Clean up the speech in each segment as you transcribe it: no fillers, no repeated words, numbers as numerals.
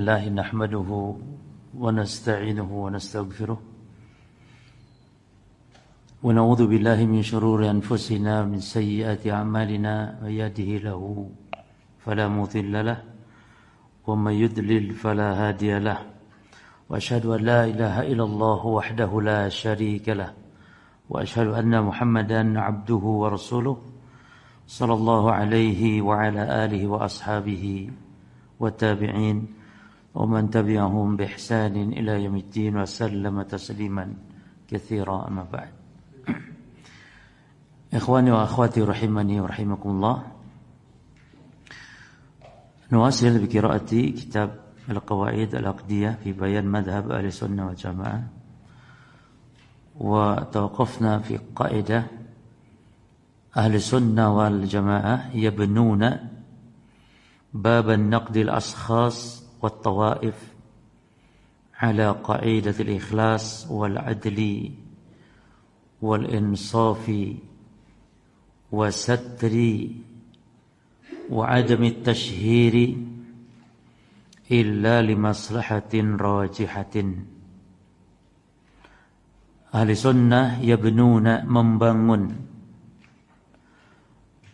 الله نحمده ونستعينه ونستغفره ونعوذ بالله من شرور أنفسنا من سيئات أعمالنا من يهده له فلا مضل له ومن يضلل فلا هادي له وأشهد أن لا إله إلا الله وحده لا شريك له وأشهد أن محمدا عبده ورسوله صلى الله عليه وعلى آله وأصحابه والتابعين ومن تبعهم بإحسان إلى يوم الدين وسلم تسليما كثيرا أما بعد. إخواني وأخواتي رحمني ورحمكم الله، نواصل بقراءة كتاب القواعد العقدية في بيان مذهب أهل السنة والجماعة، وتوقفنا في قاعدة أهل السنة والجماعة يبنون باب النقد الأشخاص والطوائف على قاعدة الإخلاص والعدل والإنصاف والستر وعدم التشهير إلا لمصلحة راجحة. Ahli sunnah yabnuna, membangun,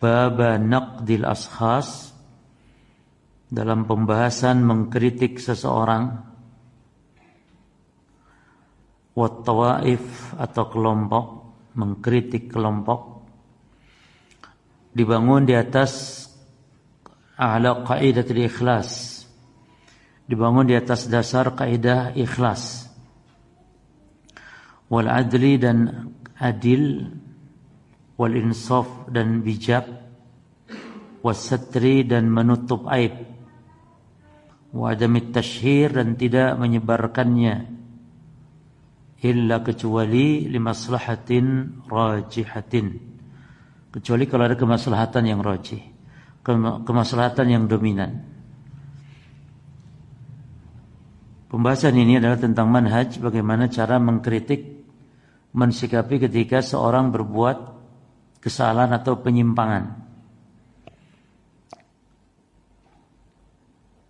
baba naqdil ashkhas, dalam pembahasan mengkritik seseorang, wat tawaif atau kelompok, mengkritik kelompok, dibangun di atas ala qaidatul ikhlas, dibangun di atas dasar kaidah ikhlas, wal adli dan adil, wal insaf dan bijak, was satri dan menutup aib, wa adamit tashhir dan tidak menyebarkannya, illa kecuali limaslahatin rajihatin, kecuali kalau ada kemaslahatan yang rajih, kemaslahatan yang dominan. Pembahasan ini adalah tentang manhaj, bagaimana cara mengkritik, mensikapi ketika seorang berbuat kesalahan atau penyimpangan.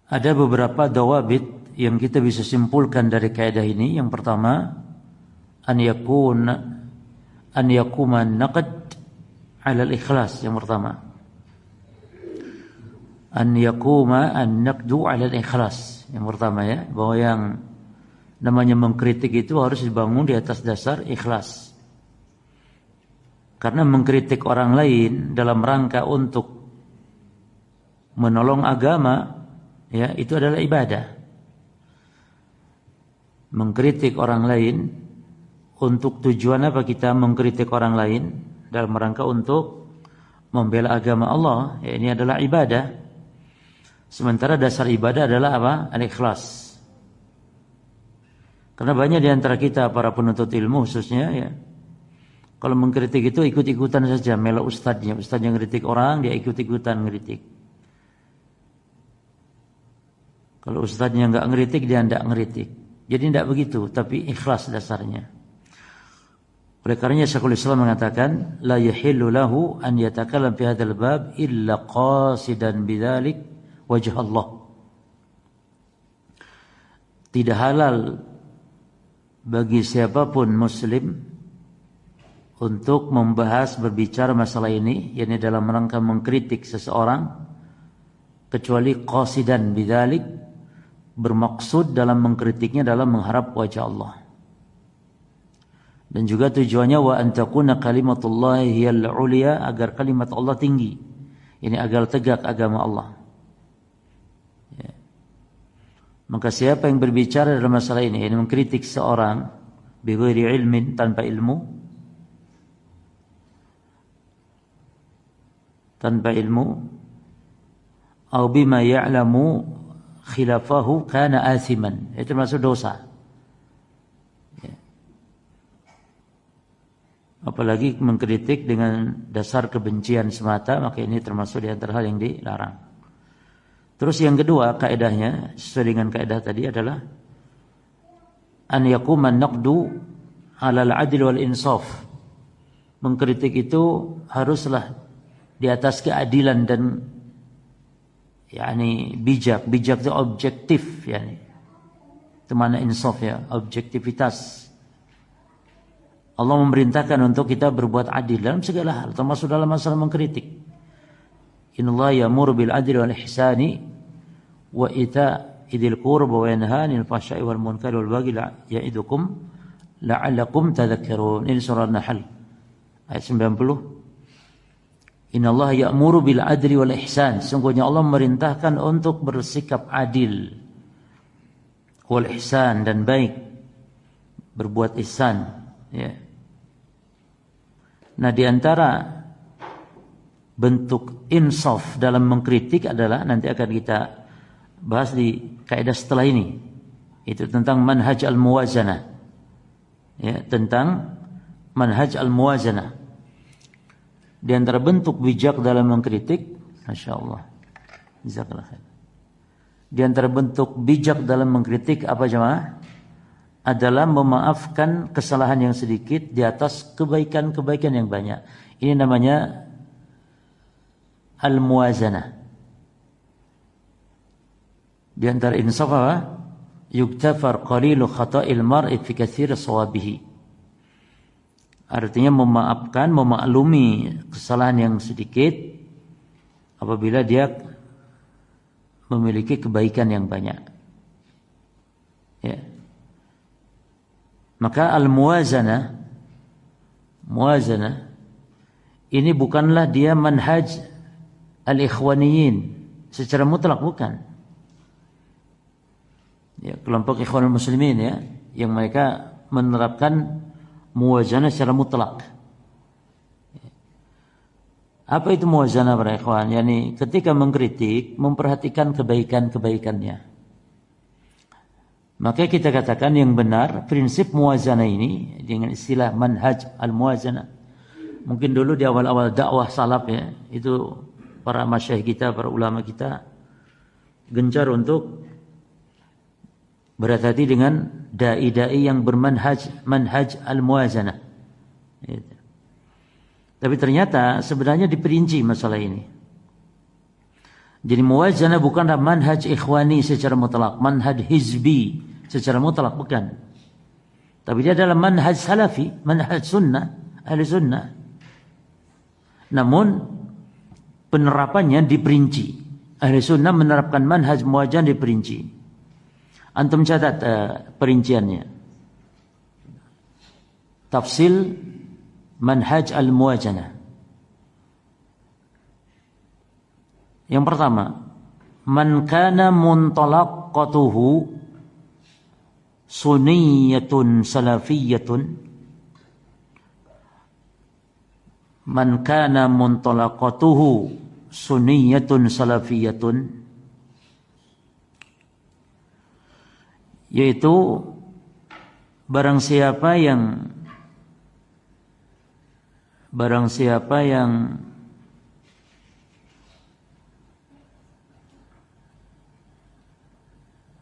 Ada beberapa dawabit yang kita bisa simpulkan dari kaidah ini. Yang pertama, an yakuma naqd 'ala al-ikhlas. Yang pertama, an yakuma an-naqdu 'ala al-ikhlas. Yang pertama ya, bahwa yang namanya mengkritik itu harus dibangun di atas dasar ikhlas. Karena mengkritik orang lain dalam rangka untuk menolong agama, ya, itu adalah ibadah. Mengkritik orang lain untuk tujuan apa kita mengkritik orang lain? Dalam rangka untuk membela agama Allah, ya, ini adalah ibadah. Sementara dasar ibadah adalah apa? Al-ikhlas. Karena banyak di antara kita para penuntut ilmu khususnya, ya, kalau mengkritik itu ikut-ikutan saja, mela ustadznya yang kritik orang, dia ikut-ikutan ngeritik. Kalau ustadznya enggak ngeritik, dia enggak ngeritik. Jadi enggak begitu, tapi ikhlas dasarnya. Oleh karenanya Syekhul Islam mengatakan, la yahillu lahu an yatakallam fi hadzal bab illa qasidan bidzalik wajh Allah. Tidak halal bagi siapapun muslim untuk membahas, berbicara masalah ini, yakni dalam rangka mengkritik seseorang, kecuali qasidan bidzalik, bermaksud dalam mengkritiknya dalam mengharap wajah Allah. Dan juga tujuannya wa antakuna kalimatullahi hiyal ulia, agar kalimat Allah tinggi. Ini agar tegak agama Allah. Ya. Maka siapa yang berbicara dalam masalah ini, yang mengkritik seorang bighairi ilmin, tanpa ilmu, au bima ya'lamu khilafahu kana athiman, itu termasuk dosa. Ya. Apalagi mengkritik dengan dasar kebencian semata, maka ini termasuk di antara hal yang dilarang. Terus yang kedua kaidahnya, sesuai dengan kaidah tadi, adalah an yakuma naqdu 'ala al-'adl wal insaf. Mengkritik itu haruslah di atas keadilan dan Yani bijak itu objektif, yani itu mana insaf ya, objektivitas. Allah memerintahkan untuk kita berbuat adil dalam segala hal, termasuk dalam masalah mengkritik. Innallaha ya'muru bil adli wal ihsani wa ita'idil qurba wa yanha 'anil fahsya'i wal munkari wal baghi ya'idukum la'allakum tadhakkarun. Ini surah An-Nahl ayat 90. Innallaha ya'muru bil adli wal ihsan. Sungguhnya Allah memerintahkan untuk bersikap adil, wal ihsan, dan baik, berbuat ihsan, ya. Nah, di antara bentuk insaf dalam mengkritik adalah, nanti akan kita bahas di kaidah setelah ini, itu tentang manhaj al-muwazanah, ya, tentang manhaj al-muwazanah. Di antara bentuk bijak dalam mengkritik, Masya Allah, jazakallah khair. Di antara bentuk bijak dalam mengkritik apa jemaah? Adalah memaafkan kesalahan yang sedikit di atas kebaikan-kebaikan yang banyak. Ini namanya al-muwazanah. Di antara insaf apa? Yuktafar qalilu khata'il mar'i fi katsiri shawabihi. Artinya memaafkan, memaklumi kesalahan yang sedikit apabila dia memiliki kebaikan yang banyak. Ya. Maka al-muwazanah, ini bukanlah dia manhaj al-ikhwaniyin secara mutlak, bukan. Ya, kelompok ikhwanul muslimin, ya, yang mereka menerapkan muwazanah secara mutlak. Apa itu muwazanah para ikhwan? Yani ketika mengkritik, memperhatikan kebaikan-kebaikannya. Maka kita katakan yang benar prinsip muwazanah ini dengan istilah manhaj al-muwazanah. Mungkin dulu di awal-awal dakwah salaf, ya, itu para masyayikh kita, para ulama kita gencar untuk berhati-hati dengan dai-dai yang manhaj al-muwazanah. Tapi ternyata sebenarnya diperinci masalah ini. Jadi muwazanah bukanlah manhaj ikhwani secara mutlak, manhaj hizbi secara mutlak, bukan. Tapi dia adalah manhaj salafi, manhaj sunnah, ahli sunnah. Namun penerapannya diperinci. Ahli sunnah menerapkan manhaj muwazanah diperinci. Antum catat perinciannya. Tafsil manhaj al-muwazanah. Yang pertama, man kana muntalaqatuhu sunniyatun salafiyatun. Man kana muntalaqatuhu sunniyatun salafiyatun, yaitu barang siapa yang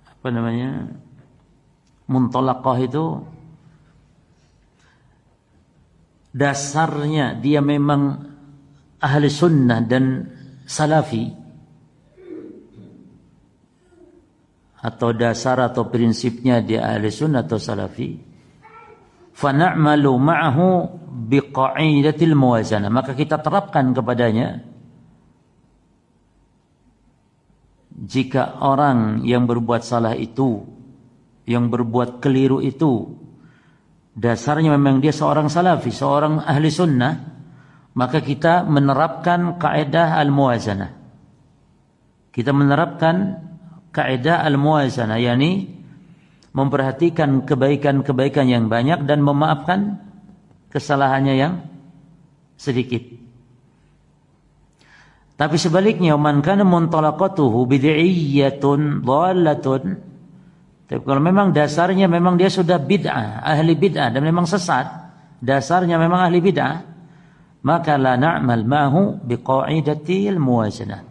apa namanya, muntalaqah itu dasarnya dia memang ahli sunnah dan salafi, atau dasar atau prinsipnya dia ahli sunnah atau salafi, fa na'malu ma'ahu biqa'idatil muwazanah, maka kita terapkan kepadanya. Jika orang yang berbuat salah itu, yang berbuat keliru itu, dasarnya memang dia seorang salafi, seorang ahli sunnah, maka kita menerapkan kaidah al-muwazanah. Kita menerapkan kaidah al-muwazanah, yakni memperhatikan kebaikan-kebaikan yang banyak dan memaafkan kesalahannya yang sedikit. Tapi sebaliknya, man kana muntalaqatuhu bid'iyyatun dhalatun, tapi kalau memang dasarnya memang dia sudah bid'ah, ahli bid'ah, dan memang sesat, dasarnya memang ahli bid'ah, maka la na'mal ma'hu biqa'idatil muwazanah,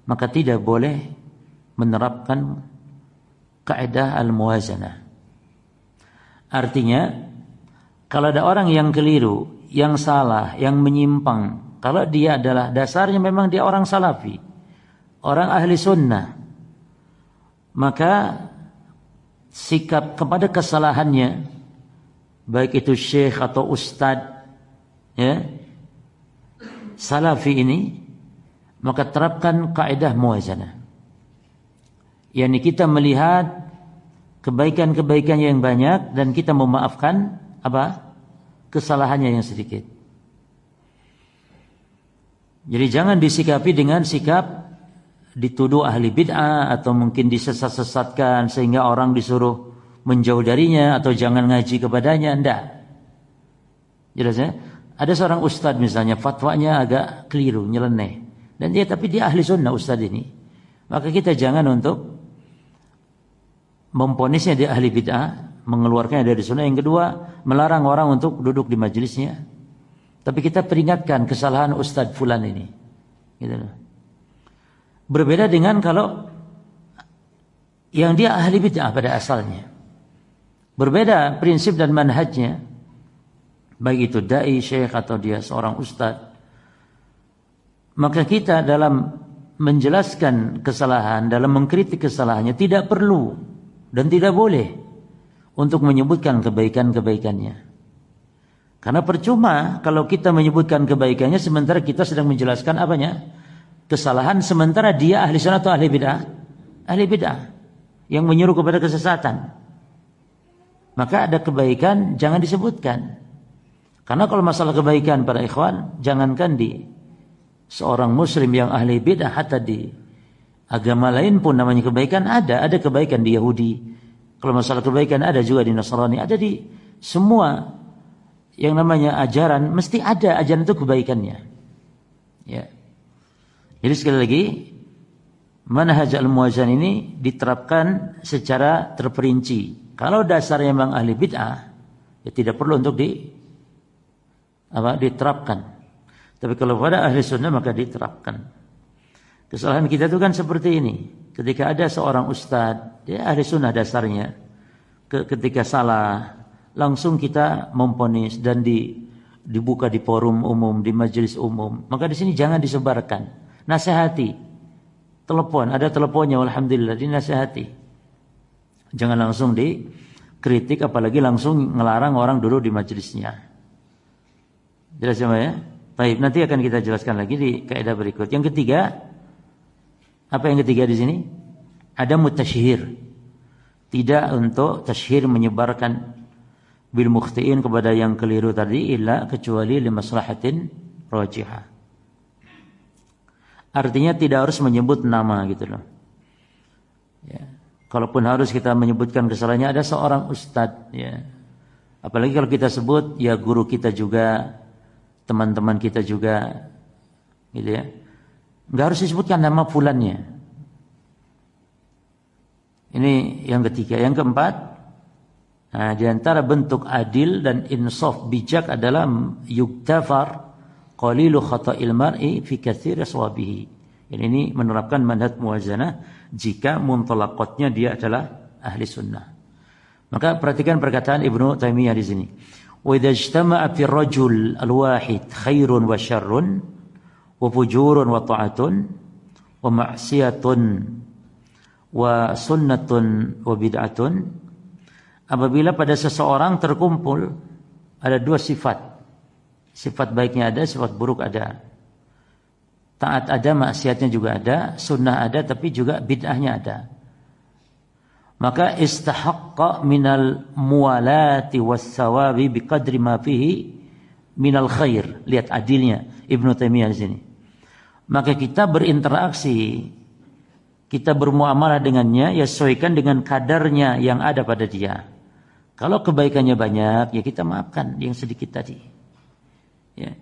maka tidak boleh menerapkan kaidah al-muwazanah. Artinya, kalau ada orang yang keliru, yang salah, yang menyimpang, kalau dia adalah dasarnya memang dia orang salafi, orang ahli sunnah, maka sikap kepada kesalahannya, baik itu syekh atau ustadz, ya, salafi ini, maka terapkan kaidah muwazanah. Yani kita melihat kebaikan-kebaikan yang banyak dan kita memaafkan apa? Kesalahannya yang sedikit. Jadi jangan disikapi dengan sikap dituduh ahli bid'ah atau mungkin disesat-sesatkan sehingga orang disuruh menjauh darinya atau jangan ngaji kepadanya. Enggak. Jelas ya? Ada seorang ustadz misalnya fatwanya agak keliru, nyeleneh. Dan tapi dia ahli sunnah ustadz ini. Maka kita jangan untuk memponisnya dia ahli bid'ah, mengeluarkannya dari sunnah. Yang kedua, melarang orang untuk duduk di majelisnya. Tapi kita peringatkan kesalahan ustadz fulan ini. Gitu loh. Berbeda dengan kalau yang dia ahli bid'ah pada asalnya. Berbeda prinsip dan manhajnya. Baik itu dai, syekh atau dia seorang ustadz. Maka kita dalam menjelaskan kesalahan, dalam mengkritik kesalahannya tidak perlu dan tidak boleh untuk menyebutkan kebaikan-kebaikannya. Karena percuma kalau kita menyebutkan kebaikannya sementara kita sedang menjelaskan apanya? Kesalahan, sementara dia ahli sunnah atau ahli bid'ah? Ahli bid'ah yang menyuruh kepada kesesatan. Maka ada kebaikan jangan disebutkan. Karena kalau masalah kebaikan para ikhwan, jangankan di seorang muslim yang ahli bid'ah, hatta di agama lain pun namanya kebaikan ada kebaikan di Yahudi. Kalau masalah kebaikan ada juga di Nasrani, ada di semua yang namanya ajaran, mesti ada ajaran itu kebaikannya. Ya. Jadi sekali lagi, manhaj al-muwazan ini diterapkan secara terperinci. Kalau dasarnya memang ahli bid'ah, ya tidak perlu untuk diterapkan. Tapi kalau pada ahli sunnah maka diterapkan. Kesalahan kita itu kan seperti ini. Ketika ada seorang ustadz, dia ahli sunnah dasarnya, ketika salah, langsung kita memponis dan dibuka di forum umum, di majelis umum. Maka di sini jangan disebarkan. Nasihati. Telepon, ada teleponnya alhamdulillah, dinasihati. Jangan langsung dikritik, apalagi langsung ngelarang orang duduk di majelisnya. Jelas ya? Baik, nanti akan kita jelaskan lagi di kaidah berikut. Yang ketiga, apa yang ketiga di sini? Ada mutasyhir. Tidak untuk tasyhir menyebarkan bil mukhtiin kepada yang keliru tadi illa kecuali li maslahatin rajihah. Artinya tidak harus menyebut nama gitu loh. Ya. Kalaupun harus kita menyebutkan kesalahannya, ada seorang ustadz ya. Apalagi kalau kita sebut ya guru kita juga, teman-teman kita juga gitu ya. Enggak harus disebutkan nama fulannya. Ini yang ketiga. Yang keempat, nah, di antara bentuk adil dan insaf bijak adalah yuktafar qalilu khata'il mar'i fi katsiri sawabihi. Ini menerapkan manhaj muwazanah jika muntalaqatnya dia adalah ahli sunnah. Maka perhatikan perkataan Ibnu Taimiyah di sini. Wa idza ijtama'a fi rajul al-wahid khairun wa syarrun wa fujurun wa ta'atun wa ma'siyatun wa sunnatun wa bid'atun. Apabila pada seseorang terkumpul ada dua sifat. Sifat baiknya ada, sifat buruk ada. Taat ada, maksiatnya juga ada, sunnah ada, tapi juga bid'ahnya ada. Maka istahaqqa minal muwalati was-sawabi biqadri ma fihi minal khair. Lihat adilnya Ibnu Taimiyah di sini. Maka kita berinteraksi, kita bermuamalah dengannya, ya sesuaikan dengan kadarnya yang ada pada dia. Kalau kebaikannya banyak, ya kita maafkan yang sedikit tadi. Ya.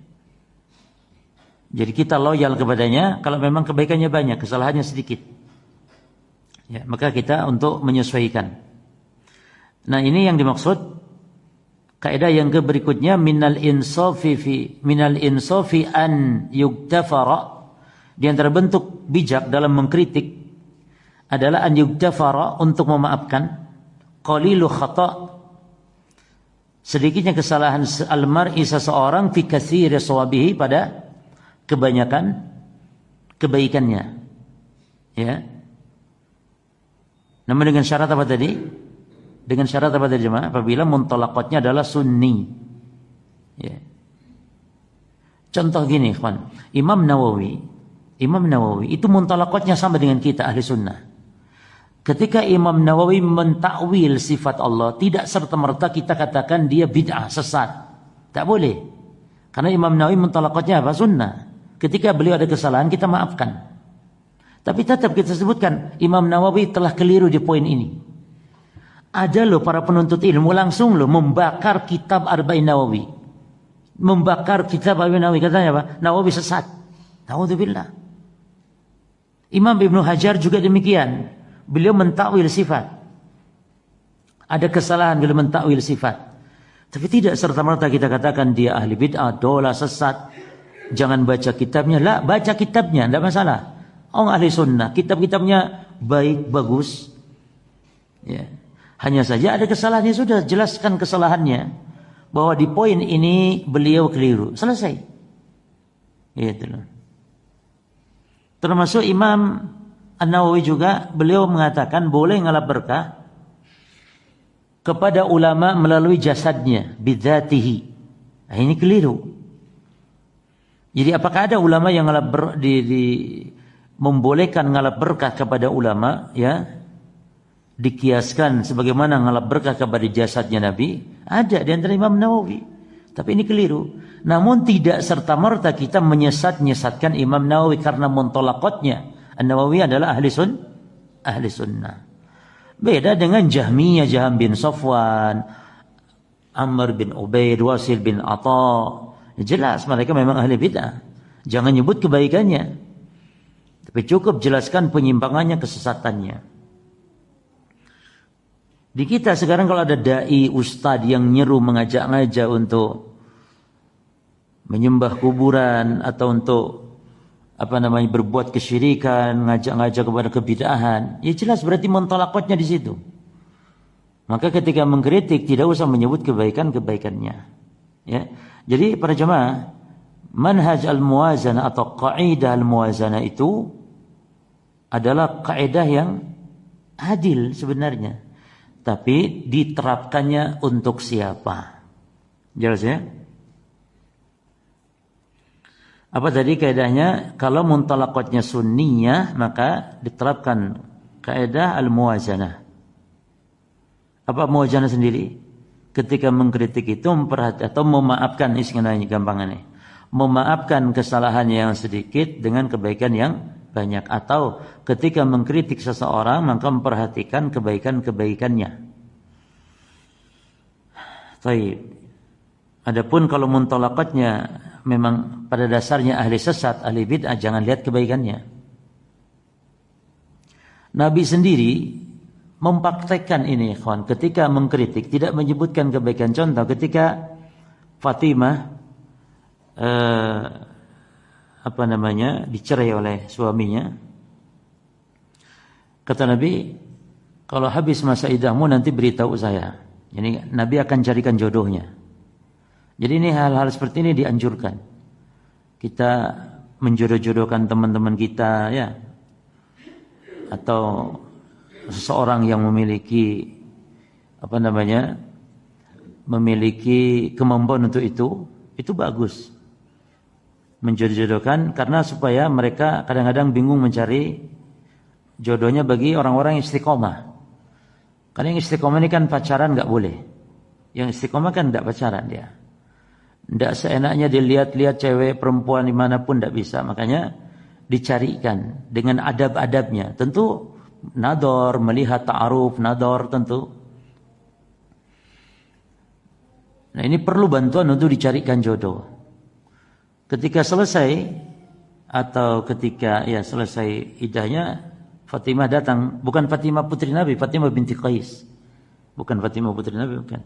Jadi kita loyal kepadanya kalau memang kebaikannya banyak, kesalahannya sedikit. Ya, maka kita untuk menyesuaikan. Nah, ini yang dimaksud kaidah yang berikutnya minal insafi an yuktafara. Di antara bentuk bijak dalam mengkritik adalah an yuktafara, untuk memaafkan qalilu khata', sedikitnya kesalahan al-mar'i seseorang fi katsiri sawabihi, pada kebanyakan kebaikannya. Ya. Namun dengan syarat apa tadi? Dengan syarat apa tadi jemaah? Apabila muntalaqatnya adalah sunni. Ya. Contoh gini, ikhwan. Imam Nawawi itu muntalaqatnya sama dengan kita ahli sunnah. Ketika Imam Nawawi mentakwil sifat Allah, tidak serta-merta kita katakan dia bid'ah, sesat. Tak boleh. Karena Imam Nawawi muntalaqatnya apa? Sunnah. Ketika beliau ada kesalahan, kita maafkan. Tapi tetap kita sebutkan, Imam Nawawi telah keliru di poin ini. Ada loh para penuntut ilmu langsung loh membakar kitab Arba'in Nawawi. Membakar kitab Arba'in Nawawi. Katanya apa? Nawawi sesat. Na'udzubillah. Imam Ibnu Hajar juga demikian. Beliau mentakwil sifat. Ada kesalahan beliau mentakwil sifat. Tapi tidak serta-merta kita katakan dia ahli bid'ah, dola, sesat. Jangan baca kitabnya. Lah, baca kitabnya, tidak masalah. Orang ahli sunnah, kitab-kitabnya baik, bagus. Ya. Hanya saja ada kesalahannya, sudah jelaskan kesalahannya. Bahwa di poin ini beliau keliru. Selesai. Itulah. Termasuk Imam An-Nawawi juga, beliau mengatakan boleh ngalap berkah kepada ulama melalui jasadnya, bidzatihi. Nah, ini keliru. Jadi apakah ada ulama yang ngalap membolehkan ngalap berkah kepada ulama, ya? Dikiaskan sebagaimana ngalap berkah kepada jasadnya Nabi? Ada di antara Imam Nawawi. Tapi ini keliru. Namun tidak serta-merta kita menyesatkan Imam Nawawi karena muntolakotnya. An-Nawawi adalah ahli sunnah. Beda dengan Jahmiyah, Jaham bin Safwan, Amr bin Ubaid, Wasil bin Atha. Jelas mereka memang ahli bid'ah. Jangan nyebut kebaikannya. Tapi cukup jelaskan penyimpangannya, kesesatannya. Di kita sekarang kalau ada dai, ustadz yang nyeru mengajak-ngajak untuk menyembah kuburan atau untuk berbuat kesyirikan, ngajak-ngajak kepada kebid'ahan, ya jelas berarti mentolakotnya di situ. Maka ketika mengkritik tidak usah menyebut kebaikan-kebaikannya. Ya. Jadi para jemaah, manhaj al-muwazanah atau kaidah al-muwazanah itu adalah kaidah yang adil sebenarnya. Tapi diterapkannya untuk siapa? Jelas ya? Apa tadi kaidahnya? Kalau muntalaqatnya sunniyah, maka diterapkan kaidah al-muwazanah. Apa muwazanah sendiri? Ketika mengkritik itu atau memaafkan, istilahnya gampangannya. Memaafkan kesalahan yang sedikit dengan kebaikan yang banyak. Atau ketika mengkritik seseorang, maka memperhatikan kebaikan-kebaikannya. Baik. Adapun kalau muntalaqatnya memang pada dasarnya ahli sesat, ahli bid'ah, jangan lihat kebaikannya. Nabi sendiri mempraktekkan ini, ikhwan, ketika mengkritik tidak menyebutkan kebaikan. Contoh ketika Fatimah dicerai oleh suaminya, kata Nabi, kalau habis masa iddahmu nanti beritahu saya. Jadi Nabi akan carikan jodohnya. Jadi ini hal-hal seperti ini dianjurkan. Kita menjodoh-jodohkan teman-teman kita, ya, atau seseorang yang memiliki memiliki kemampuan untuk itu bagus. Menjodoh-jodohkan karena supaya mereka kadang-kadang bingung mencari jodohnya bagi orang-orang yang istiqomah. Karena yang istiqomah ini kan pacaran nggak boleh. Yang istiqomah kan nggak pacaran dia. Tidak seenaknya dilihat-lihat cewek perempuan dimanapun, tidak bisa. Makanya dicarikan dengan adab-adabnya. Tentu nador, melihat ta'aruf, nador tentu. Nah ini perlu bantuan untuk dicarikan jodoh. Ketika selesai atau ketika selesai iddahnya, Fatimah datang. Bukan Fatimah putri Nabi, Fatimah binti Qais. Bukan Fatimah putri Nabi, bukan.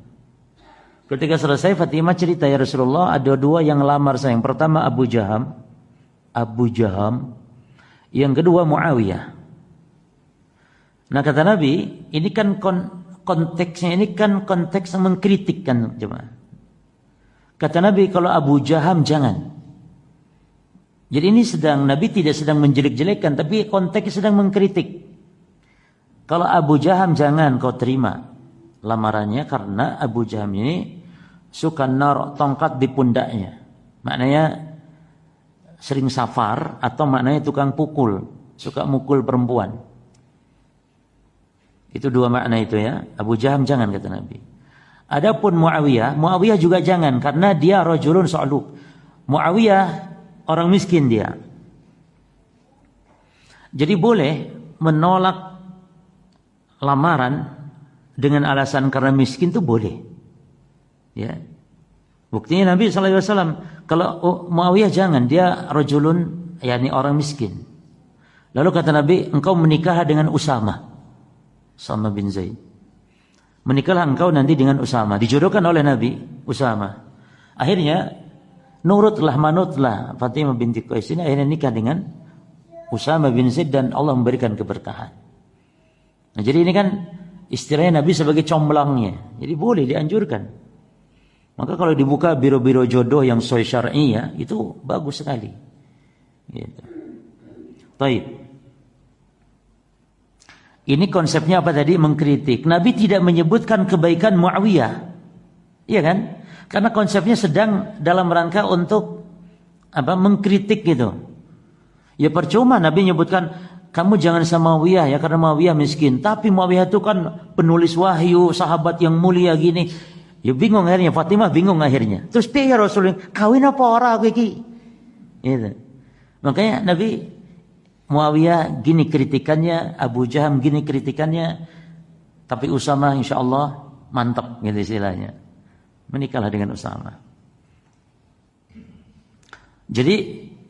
Ketika selesai Fatimah cerita, ya Rasulullah, ada dua yang lamar saya. Yang pertama Abu Jaham. Yang kedua Muawiyah. Nah kata Nabi, ini kan konteksnya ini kan konteks mengkritikkan jemaah. Kata Nabi, kalau Abu Jaham jangan. Jadi ini Nabi tidak sedang menjelek-jelekkan, tapi konteksnya sedang mengkritik. Kalau Abu Jaham jangan kau terima lamarannya, karena Abu Jaham ini suka naruh tongkat di pundaknya. Maknanya sering safar, atau maknanya tukang pukul, suka mukul perempuan. Itu dua makna itu ya. Abu Jaham jangan, kata Nabi. Adapun Muawiyah juga jangan, karena dia rajulun sa'luk. Muawiyah orang miskin dia. Jadi boleh menolak lamaran dengan alasan karena miskin itu boleh. Ya. Buktinya Nabi SAW, kalau Muawiyah jangan, dia rajulun, yakni orang miskin. Lalu kata Nabi, engkau menikah dengan Usama bin Zaid. Menikahlah engkau nanti dengan Usama. Dijodohkan oleh Nabi Usama. Akhirnya nurutlah, manutlah Fatimah binti Qais ini, akhirnya nikah dengan Usama bin Zaid, dan Allah memberikan keberkahan. Nah, jadi ini kan istilahnya Nabi sebagai comblangnya. Jadi boleh, dianjurkan. Maka kalau dibuka biro-biro jodoh yang sesuai syar'i ya, itu bagus sekali. Gitu. Baik. Ini konsepnya apa tadi? Mengkritik. Nabi tidak menyebutkan kebaikan Muawiyah. Iya kan? Karena konsepnya sedang dalam rangka untuk mengkritik gitu. Ya percuma Nabi menyebutkan kamu jangan sama Muawiyah ya, karena Muawiyah miskin. Tapi Muawiyah itu kan penulis wahyu, sahabat yang mulia gini. Ya bingung akhirnya, Fatimah bingung akhirnya. Terus dia ya Rasulullah, kawin apa orang aku iki? Gitu. Makanya Nabi, Muawiyah gini kritikannya, Abu Jaham gini kritikannya, tapi Usama insyaallah mantap gitu istilahnya. Menikahlah dengan Usama. Jadi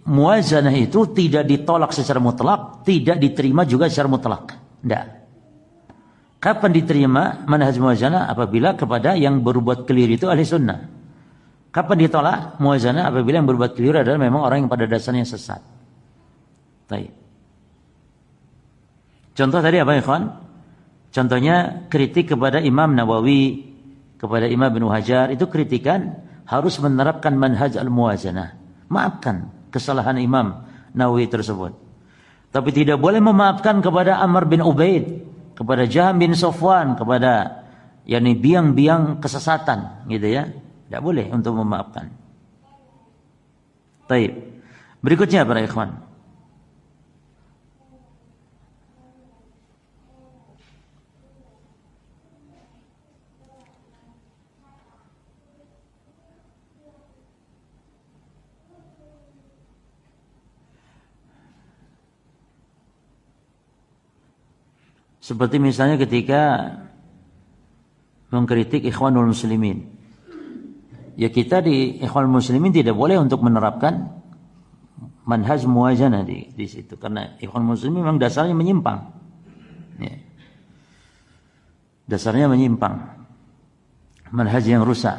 muwazanah itu tidak ditolak secara mutlak, tidak diterima juga secara mutlak. Tidak. Kapan diterima manhaj muwazanah? Apabila kepada yang berbuat keliru itu ahli sunnah. Kapan ditolak muwazanah? Apabila yang berbuat keliru adalah memang orang yang pada dasarnya sesat. Baik. Contoh tadi apa ya kawan? Contohnya kritik kepada Imam Nawawi, kepada Imam Ibnu Hajar, itu kritikan harus menerapkan manhaj al-muwazanah. Maafkan kesalahan Imam Nawawi tersebut. Tapi tidak boleh memaafkan kepada Amr bin Ubaid, kepada Jaham bin Safwan, kepada yakni biang-biang kesesatan, gitu ya. Tidak boleh untuk memaafkan. Baik. Berikutnya para ikhwan. Seperti misalnya ketika mengkritik Ikhwanul Muslimin. Ya kita di Ikhwanul Muslimin tidak boleh untuk menerapkan manhaj muwazanah di situ. Karena Ikhwanul Muslimin memang dasarnya menyimpang. Ya. Dasarnya menyimpang. Manhaj yang rusak.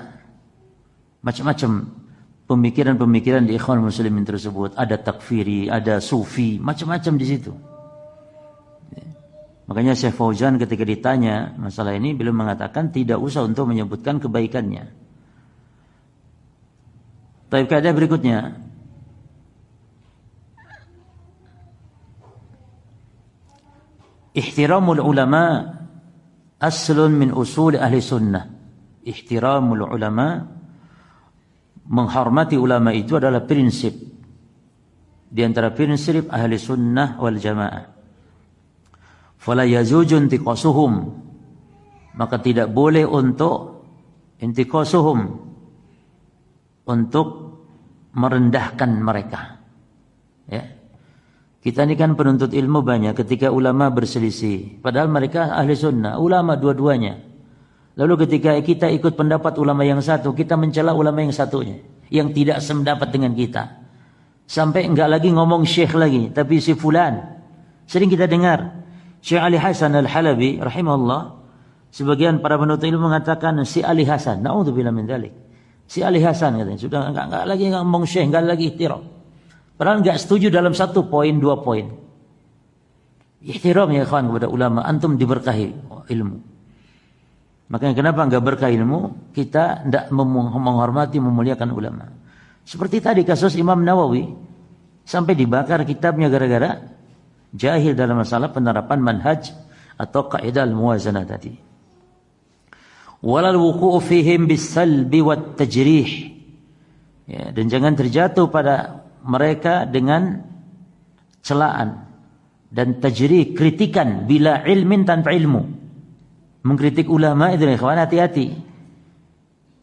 Macam-macam pemikiran-pemikiran di Ikhwanul Muslimin tersebut. Ada takfiri, ada sufi, macam-macam di situ. Makanya Syekh Fauzan ketika ditanya masalah ini, beliau mengatakan tidak usah untuk menyebutkan kebaikannya. Tapi kaidah berikutnya, ihtiramul ulama aslun min usul ahli sunnah. Ihtiramul ulama, menghormati ulama itu adalah prinsip di antara prinsip ahli sunnah wal jamaah. Fala yazuju intiqasuhum, maka tidak boleh untuk intiqasuhum, untuk merendahkan mereka. Ya. Kita ini kan penuntut ilmu banyak, ketika ulama berselisih, padahal mereka ahli sunnah, ulama dua-duanya. Lalu ketika kita ikut pendapat ulama yang satu, kita mencela ulama yang satunya, yang tidak sependapat dengan kita. Sampai enggak lagi ngomong syekh lagi, tapi si fulan. Sering kita dengar Syekh Ali Hasan Al-Halabi rahimahullah, sebagian para penuntut ilmu mengatakan si Ali Hasan, naudzubillah min dzalik. Si Ali Hasan katanya sudah enggak lagi ngomong syekh, enggak lagi ihtiram. Padahal enggak setuju dalam satu poin, dua poin. Ihtiram ya kawan kepada ulama, antum diberkahi ilmu. Makanya kenapa enggak berkah ilmu? Kita enggak menghormati, memuliakan ulama. Seperti tadi kasus Imam Nawawi. Sampai dibakar kitabnya gara-gara jahil dalam masalah penerapan manhaj atau kaidah al-muwazanah tadi. Walal wuqu'u fihim bis-salbi wat tajrih. Ya, dan jangan terjatuh pada mereka dengan celaan dan tajrih, kritikan bila ilmin tanpa ilmu. Mengkritik ulama itu ikhwan, hati-hati.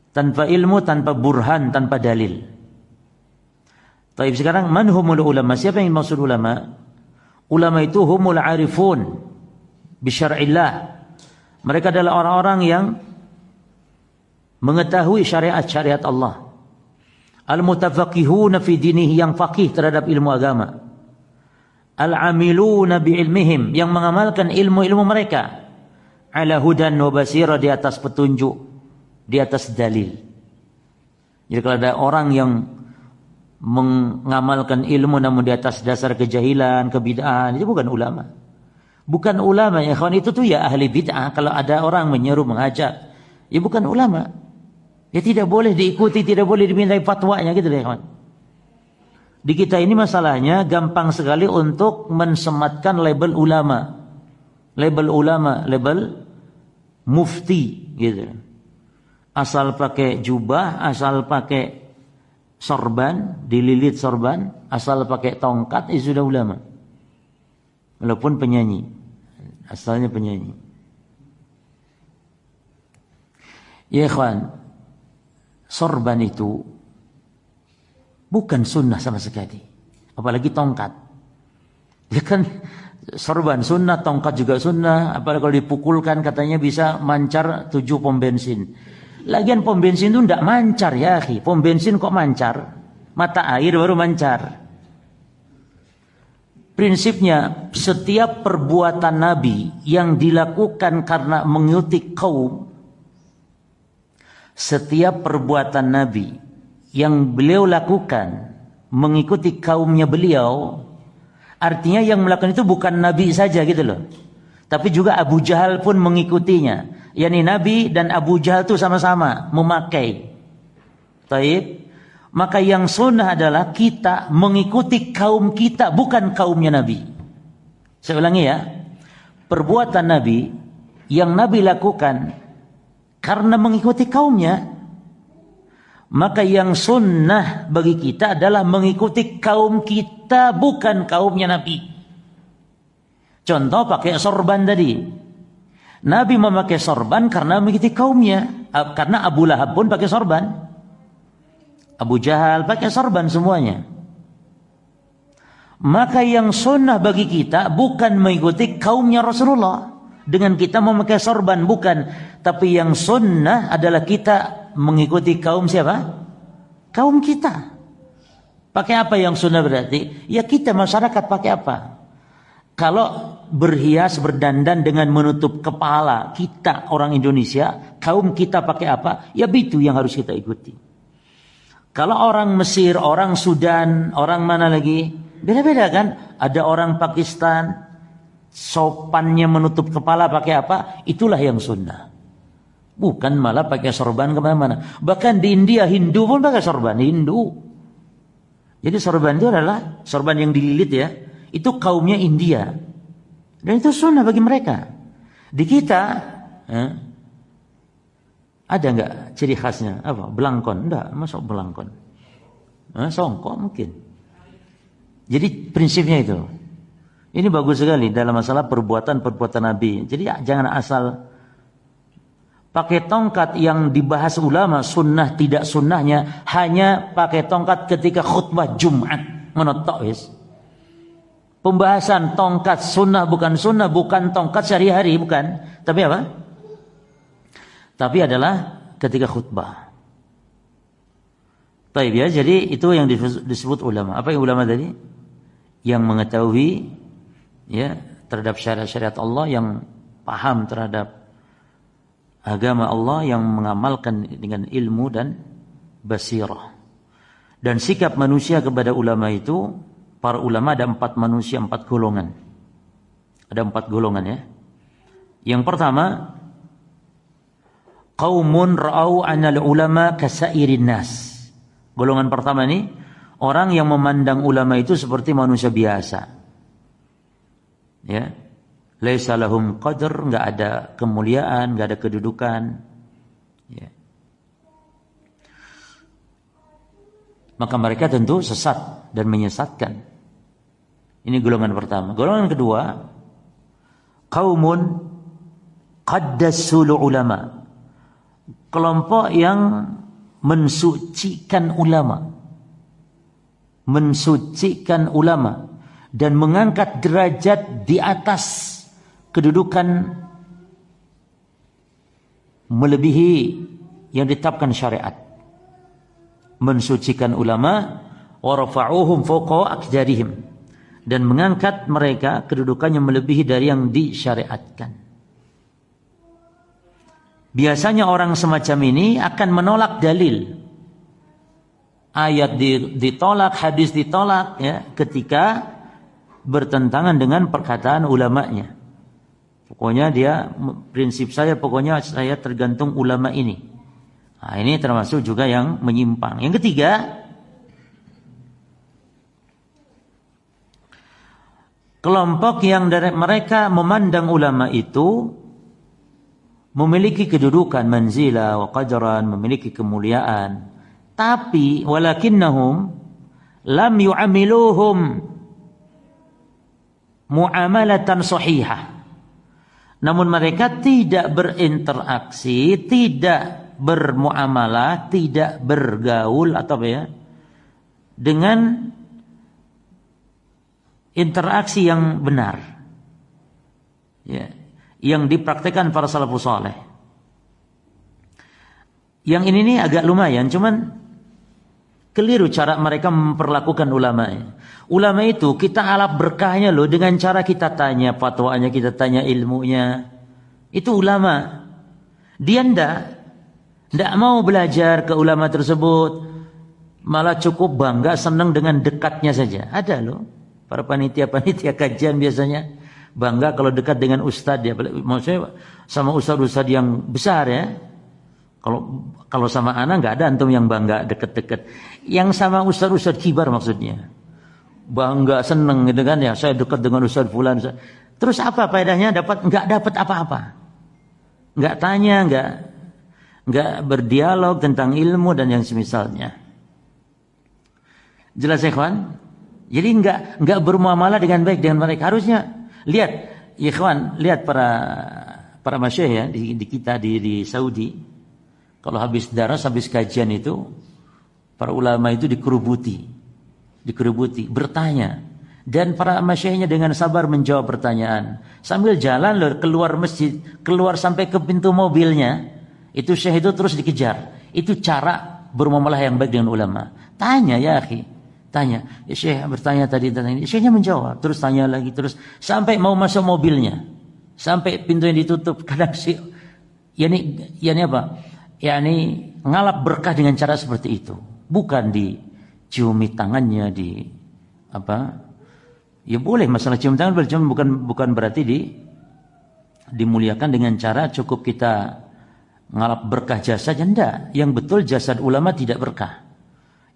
Tanpa ilmu, tanpa burhan, tanpa dalil. Tapi sekarang man humul ulama? Siapa yang maksud ulama? Ulama itu humul arifun bi syar'illah. Mereka adalah orang-orang yang mengetahui syariat-syariat Allah. Al-mutafaqihuna fi dinihi, yang faqih terhadap ilmu agama. Al-amiluna bi ilmihim, yang mengamalkan ilmu-ilmu mereka. Ala hudan wa basira, di atas petunjuk, di atas dalil. Jadi kalau ada orang yang mengamalkan ilmu namun di atas dasar kejahilan, kebid'ahan, itu bukan ulama. Bukan ulama ya kawan, itu tuh ya ahli bid'ah. Kalau ada orang menyeru, mengajak, ya bukan ulama. Ya tidak boleh diikuti, tidak boleh dimintai fatwanya gitu deh kawan. Di kita ini masalahnya gampang sekali untuk mensematkan label ulama. Label ulama, label mufti gitu. Asal pakai jubah, asal pakai sorban, dililit sorban, asal pakai tongkat, sudah ulama. Walaupun penyanyi, asalnya penyanyi. Ya ikhwan, sorban itu bukan sunnah sama sekali, apalagi tongkat. Ya kan, sorban sunnah, tongkat juga sunnah. Apalagi kalau dipukulkan katanya bisa mancar 7 pom bensin. Lagian pom bensin itu tidak mancar ya akhi. Pom bensin kok mancar? Mata air baru mancar. Prinsipnya setiap perbuatan Nabi yang dilakukan karena mengikuti kaum, setiap perbuatan Nabi yang beliau lakukan mengikuti kaumnya beliau, artinya yang melakukan itu bukan Nabi saja gitu loh, tapi juga Abu Jahal pun mengikutinya. Yani Nabi dan Abu Jahal itu sama-sama memakai. Taib. Maka yang sunnah adalah kita mengikuti kaum kita, bukan kaumnya Nabi. Saya ulangi ya. Perbuatan Nabi yang Nabi lakukan karena mengikuti kaumnya, maka yang sunnah bagi kita adalah mengikuti kaum kita, bukan kaumnya Nabi. Contoh pakai sorban tadi. Nabi memakai sorban karena mengikuti kaumnya. Karena Abu Lahab pun pakai sorban, Abu Jahal pakai sorban semuanya. Maka yang sunnah bagi kita bukan mengikuti kaumnya Rasulullah dengan kita memakai sorban, bukan. Tapi yang sunnah adalah kita mengikuti kaum siapa? Kaum kita. Pakai apa yang sunnah berarti? Ya kita masyarakat pakai apa? Kalau berhias, berdandan dengan menutup kepala, kita orang Indonesia, kaum kita pakai apa? Ya itu yang harus kita ikuti. Kalau orang Mesir, orang Sudan, orang mana lagi? Beda-beda kan? Ada orang Pakistan, sopannya menutup kepala pakai apa? Itulah yang sunnah. Bukan malah pakai sorban kemana-mana. Bahkan di India, Hindu pun pakai sorban. Hindu. Jadi sorban itu adalah sorban yang dililit ya. Itu kaumnya India. Dan itu sunnah bagi mereka. Di kita, ada enggak ciri khasnya? Apa? Belangkon? Enggak, masuk belangkon. Songkok mungkin. Jadi prinsipnya itu. Ini bagus sekali dalam masalah perbuatan-perbuatan Nabi. Jadi jangan asal pakai tongkat yang dibahas ulama, sunnah tidak sunnahnya, hanya pakai tongkat ketika khutbah Jumat. Menotok wis. Pembahasan tongkat sunnah, bukan tongkat sehari-hari, bukan. Tapi apa? Tapi adalah ketika khutbah. Baik ya, jadi itu yang disebut ulama. Apa yang ulama tadi? Yang mengetahui ya terhadap syariat-syariat Allah, yang paham terhadap agama Allah, yang mengamalkan dengan ilmu dan basirah. Dan sikap manusia kepada ulama itu, para ulama ada 4 manusia, 4 golongan. Ada 4 golongan ya. Yang pertama, qaumun ra'au 'anal ulama kasairin nas. Golongan pertama ini orang yang memandang ulama itu seperti manusia biasa. Ya. Laisa lahum qadr, enggak ada kemuliaan, enggak ada kedudukan. Ya. Maka mereka tentu sesat dan menyesatkan. Ini golongan pertama. Golongan kedua, qaumun qaddasul ulama. Kelompok yang mensucikan ulama. Mensucikan ulama dan mengangkat derajat di atas kedudukan melebihi yang ditetapkan syariat. Mensucikan ulama wa rafa'uhum fawqa aqdarihim, dan mengangkat mereka kedudukannya melebihi dari yang disyariatkan. Biasanya orang semacam ini akan menolak dalil. Ayat ditolak, hadis ditolak, ya, ketika bertentangan dengan perkataan ulamanya. Pokoknya dia, prinsip saya tergantung ulama ini. Nah, ini termasuk juga yang menyimpang. Yang ketiga, kelompok yang dari mereka memandang ulama itu memiliki kedudukan, manzilah wa qadran, memiliki kemuliaan, tapi walakinnahum lam yu'amiluhum muamalatan sahihah. Namun mereka tidak berinteraksi, tidak bermuamalah, tidak bergaul atau apa ya, dengan interaksi yang benar, ya, yang dipraktikkan para salafus saleh. Yang ini nih agak lumayan, cuman keliru cara mereka memperlakukan ulama. Ulama itu kita alap berkahnya loh dengan cara kita tanya fatwanya, kita tanya ilmunya. Itu ulama. Dia ndak mau belajar ke ulama tersebut, malah cukup bangga, senang dengan dekatnya saja. Ada loh para panitia kajian biasanya bangga kalau dekat dengan ustadz ya, maksudnya sama ustadz yang besar ya. Kalau sama anak nggak ada antum yang bangga deket-deket. Yang sama ustadz kibar maksudnya bangga, seneng gitu kan ya, saya dekat dengan ustadz fulan. Terus apa faedahnya? Nggak dapat apa-apa. Nggak tanya, nggak berdialog tentang ilmu dan yang semisalnya. Jelas ya ikhwan? Jadi nggak bermuamalah dengan baik dengan mereka. Harusnya lihat ya ikhwan, lihat para masyayikh ya di kita di Saudi. Kalau habis daras, habis kajian itu para ulama itu dikerubuti, bertanya, dan para masyayikhnya dengan sabar menjawab pertanyaan. Sambil jalan loh keluar masjid, keluar sampai ke pintu mobilnya, itu syekh itu terus dikejar. Itu cara bermuamalah yang baik dengan ulama. Tanya ya akhi, tanya. Ya syekh bertanya tadi tentang ini, syekhnya menjawab, terus tanya lagi, terus sampai mau masuk mobilnya, sampai pintu yang ditutup. Kadang sih, yani apa? Yani ngalap berkah dengan cara seperti itu, bukan diciumi tangannya, di apa? Ya boleh masalah cium tangan, bukan berarti dimuliakan dengan cara cukup kita ngalap berkah jasad. Enggak, yang betul jasad ulama tidak berkah.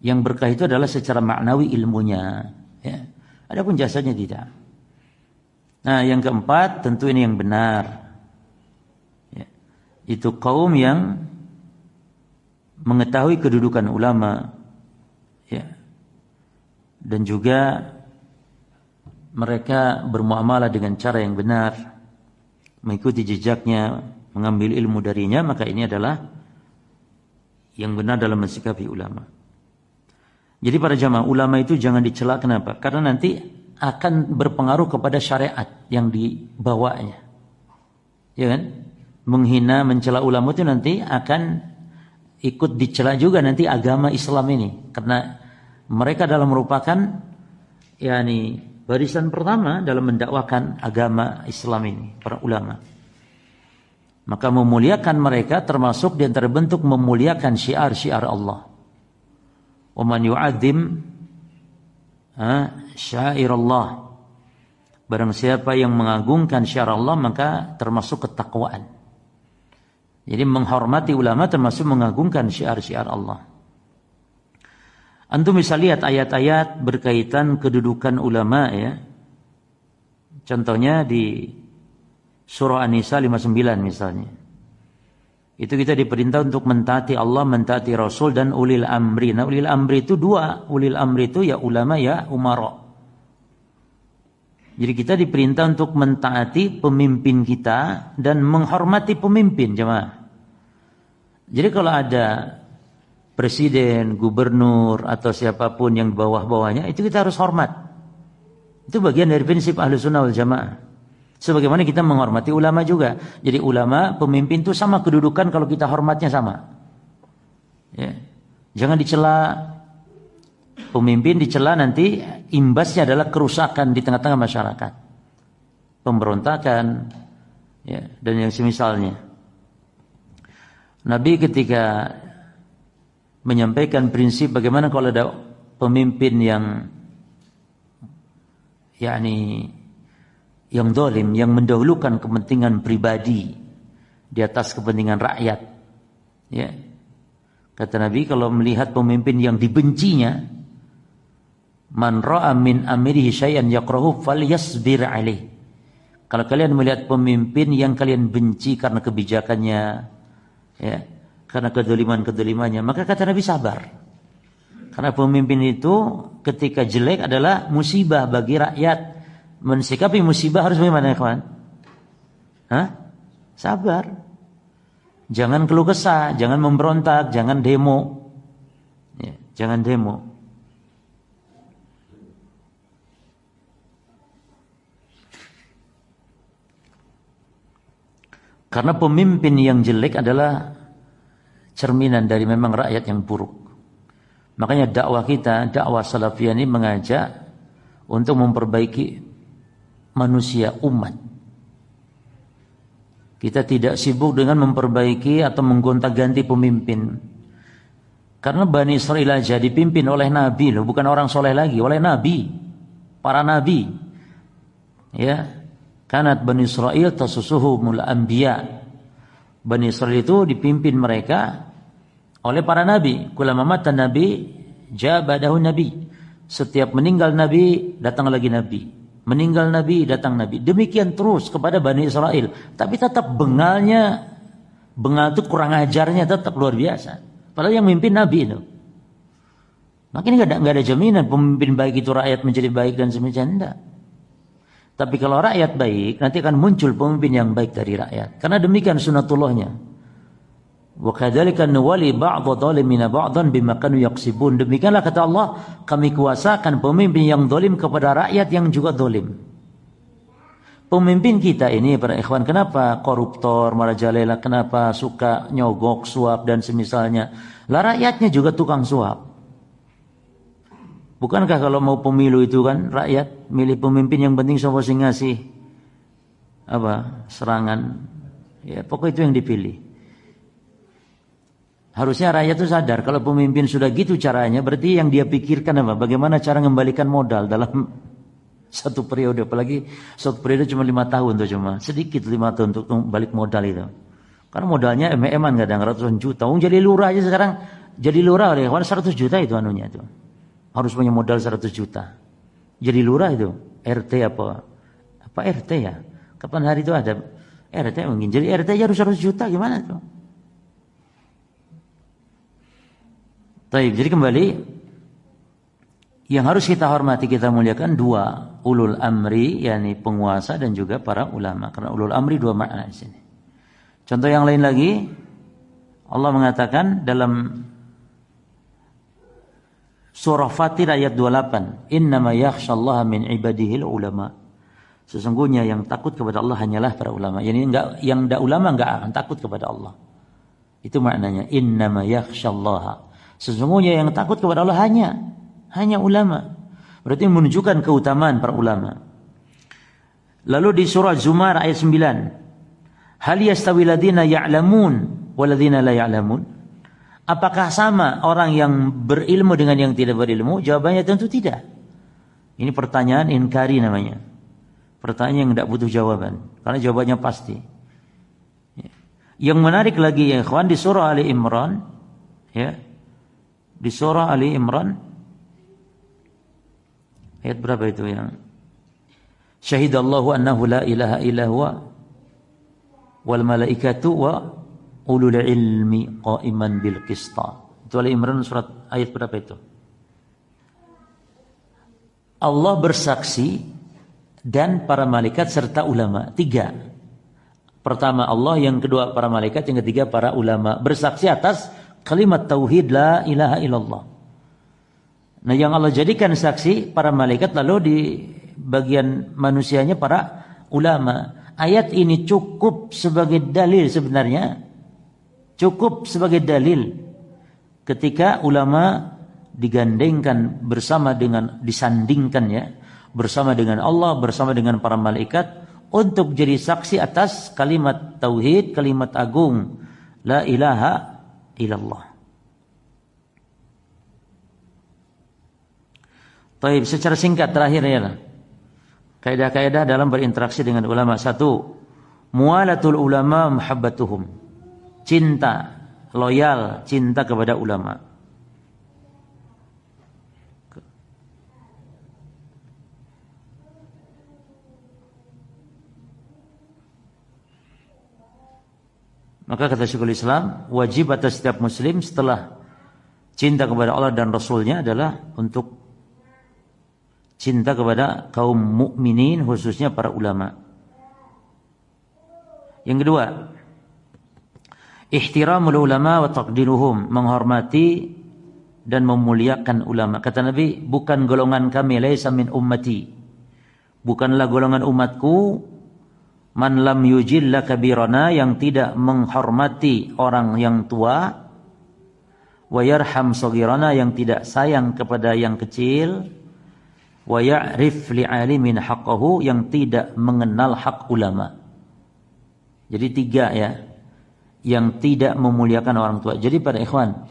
Yang berkah itu adalah secara maknawi ilmunya, ya. Adapun jasadnya tidak. Nah, yang keempat tentu ini yang benar, ya. Itu kaum yang mengetahui kedudukan ulama, ya, dan juga mereka bermuamalah dengan cara yang benar, mengikuti jejaknya, mengambil ilmu darinya. Maka ini adalah yang benar dalam mensikapi ulama. Jadi para jamaah, ulama itu jangan dicela. Kenapa? Karena nanti akan berpengaruh kepada syariat yang dibawanya, ya kan? Menghina, mencela ulama itu nanti akan ikut dicela juga nanti agama Islam ini, karena mereka dalam merupakan barisan pertama dalam mendakwakan agama Islam ini, para ulama. Maka memuliakan mereka termasuk di antara bentuk memuliakan syiar-syiar Allah. Wa man yu'adzim syair Allah, barang siapa yang mengagungkan syiar Allah maka termasuk ketakwaan. Jadi menghormati ulama termasuk mengagungkan syiar-syiar Allah. Antum bisa lihat ayat-ayat berkaitan kedudukan ulama ya. Contohnya di surah An-Nisa 59 misalnya. Itu kita diperintah untuk mentaati Allah, mentaati Rasul dan ulil amri. Nah, ulil amri itu dua. Ulil amri itu ya ulama ya umara. Jadi kita diperintah untuk mentaati pemimpin kita dan menghormati pemimpin, jemaah. Jadi kalau ada presiden, gubernur atau siapapun yang bawah-bawahnya, itu kita harus hormat. Itu bagian dari prinsip Ahlussunnah wal Jamaah. Sebagaimana kita menghormati ulama juga. Jadi ulama, pemimpin itu sama kedudukan kalau kita hormatnya sama. Ya. Jangan dicela. Pemimpin dicela nanti imbasnya adalah kerusakan di tengah-tengah masyarakat. Pemberontakan ya, dan yang semisalnya. Nabi ketika menyampaikan prinsip bagaimana kalau ada pemimpin yang zalim, yang mendahulukan kepentingan pribadi di atas kepentingan rakyat. Ya. Kata Nabi kalau melihat pemimpin yang dibencinya, man ra'a min amrihi syai'an yakrahu falyasbir alaih. Kalau kalian melihat pemimpin yang kalian benci karena kebijakannya, ya, karena kedoliman-kedolimannya, maka kata Nabi sabar. Karena pemimpin itu ketika jelek adalah musibah bagi rakyat. Mensikapi musibah harus bagaimana, kawan? Sabar. Jangan keluh kesah, jangan memberontak, jangan demo. Ya, jangan demo. Karena pemimpin yang jelek adalah cerminan dari memang rakyat yang buruk. Makanya dakwah kita, dakwah salafiyah ini mengajak untuk memperbaiki manusia, umat. Kita tidak sibuk dengan memperbaiki atau menggonta-ganti pemimpin. Karena Bani Israil aja dipimpin oleh Nabi loh, bukan orang soleh lagi, oleh Nabi, para Nabi. Ya, kanat Bani Israil tasusuhumul anbiya. Bani Israil itu dipimpin mereka oleh para Nabi. Kullama mata Nabi, jabadahu Nabi. Setiap meninggal Nabi, datang lagi Nabi. Meninggal Nabi, datang Nabi. Demikian terus kepada Bani Israel. Tapi tetap bengal itu kurang ajarnya tetap luar biasa. Padahal yang memimpin Nabi itu. Makanya nggak ada jaminan pemimpin baik itu rakyat menjadi baik dan semacamnya. Enggak. Tapi kalau rakyat baik, nanti akan muncul pemimpin yang baik dari rakyat. Karena demikian sunatullahnya. Wa kadzalika nuwali ba'dha dhalimina ba'dhan bima kanu yaksibun. Demikianlah kata Allah, kami kuasakan pemimpin yang zalim kepada rakyat yang juga zalim. Pemimpin kita ini para ikhwan, kenapa koruptor, marajalela, kenapa suka nyogok, suap dan semisalnya? Lah rakyatnya juga tukang suap. Bukankah kalau mau pemilu itu kan rakyat milih pemimpin yang penting sapa sing ngasih serangan. Ya, pokok itu yang dipilih. Harusnya rakyat itu sadar kalau pemimpin sudah gitu caranya, berarti yang dia pikirkan bagaimana cara mengembalikan modal dalam satu periode. Apalagi satu periode cuma 5 tahun tuh, cuma sedikit 5 tahun untuk balik modal itu. Karena modalnya MM-an kadang ratusan juta. Jadi lurah aja sekarang, jadi lurah oleh 100 juta itu anunya itu. Harus punya modal 100 juta. Jadi lurah itu, RT apa RT ya? Kapan hari itu ada RT mungkin. Jadi RT aja harus 100 juta, gimana tuh? Baik, jadi kembali yang harus kita hormati, kita muliakan dua, ulul amri, yakni penguasa dan juga para ulama. Karena ulul amri dua makna di sini. Contoh yang lain lagi, Allah mengatakan dalam surah Fatir ayat 28, innama yakhshallaha min ibadihil ulama. Sesungguhnya yang takut kepada Allah hanyalah para ulama. Yang enggak ulama enggak akan takut kepada Allah. Itu maknanya innama yakhshallaha. Sesungguhnya yang takut kepada Allah hanya ulama. Berarti menunjukkan keutamaan para ulama. Lalu di surah Zumar ayat 9. Hal yastawi ladina ya'lamun waladina la ya'lamun? Apakah sama orang yang berilmu dengan yang tidak berilmu? Jawabannya tentu tidak. Ini pertanyaan inkari namanya. Pertanyaan yang tidak butuh jawaban. Karena jawabannya pasti. Yang menarik lagi ya ikhwan, di surah Ali Imran, ya, di surah Ali Imran Ayat berapa itu yang syahidallahu annahu la ilaha illa huwa wal malaikatu wa ulul ilmi qa'iman bil qista. Itu Ali Imran surat ayat berapa itu? Allah bersaksi dan para malaikat serta ulama. 3. Pertama Allah, yang kedua para malaikat, yang ketiga para ulama bersaksi atas kalimat tauhid la ilaha illallah. Nah, yang Allah jadikan saksi para malaikat, lalu di bagian manusianya para ulama. Ayat ini cukup sebagai dalil sebenarnya. Cukup sebagai dalil ketika ulama digandengkan bersama dengan, disandingkan ya, bersama dengan Allah, bersama dengan para malaikat untuk jadi saksi atas kalimat tauhid, kalimat agung la ilaha illallah. Baik, secara singkat terakhir ya, kaidah-kaidah dalam berinteraksi dengan ulama. 1. Muwalatul ulama muhabbatuhum. Cinta, loyal, cinta kepada ulama. Maka kata Syekhul Islam, wajib atas setiap muslim setelah cinta kepada Allah dan Rasulnya adalah untuk cinta kepada kaum mukminin, khususnya para ulama. Yang kedua, ihtiramul ulama wa taqdiruhum, menghormati dan memuliakan ulama. Kata Nabi, bukan golongan kami, laisa min ummati, bukanlah golongan umatku, man lam yujilla kabirana, yang tidak menghormati orang yang tua, wa yarham saghirana, yang tidak sayang kepada yang kecil, wa ya'rif li'alimin haqqahu, yang tidak mengenal hak ulama. Jadi 3 ya, yang tidak memuliakan orang tua. Jadi para ikhwan,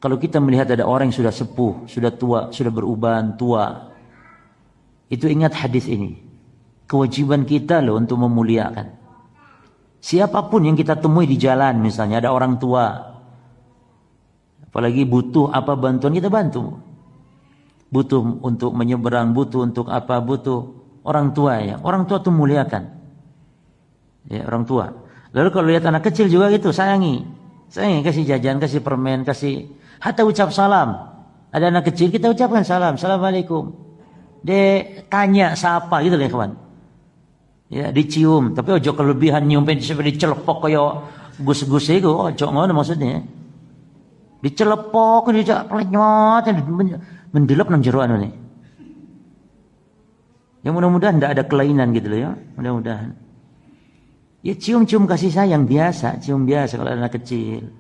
kalau kita melihat ada orang yang sudah sepuh, sudah tua, sudah beruban tua, itu ingat hadis ini. Kewajiban kita loh untuk memuliakan. Siapapun yang kita temui di jalan, misalnya ada orang tua, apalagi butuh apa bantuan, kita bantu. Butuh untuk menyeberang, butuh untuk apa, butuh orang tua ya. Orang tua itu muliakan. Ya, orang tua. Lalu kalau lihat anak kecil juga gitu, sayangi. Sayangi, kasih jajan, kasih permen, kasih, hatta ucap salam. Ada anak kecil, kita ucapkan salam, assalamualaikum. Dia tanya siapa gitu loh kawan. Ya, dicium, tapi ojo kelebihan nyiumpin sampai dicelepok kaya gus-gus itu, ojo ngono maksudnya. Dicelepok, dijak plenyot, mendelok nang jero anu nih. Ya mudah-mudahan tidak ada kelainan gitu loh ya, mudah-mudahan. Ya cium-cium kasih sayang biasa, cium biasa kalau anak kecil.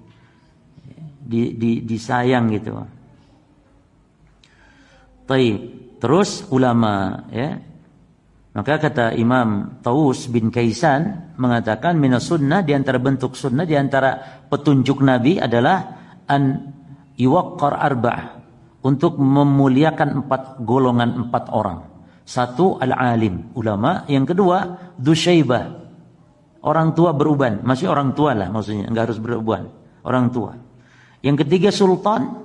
Disayang gitu. Baik, terus ulama ya. Maka kata Imam Taus bin Kaisan mengatakan minas sunnah, di antara bentuk sunnah, di antara petunjuk Nabi adalah an yuwaqqar arba'ah, untuk memuliakan 4 golongan 4 orang. 1 al-alim, ulama. Yang kedua dzusyaibah, orang tua beruban, masih orang tua lah maksudnya, enggak harus beruban, orang tua. Yang ketiga sultan,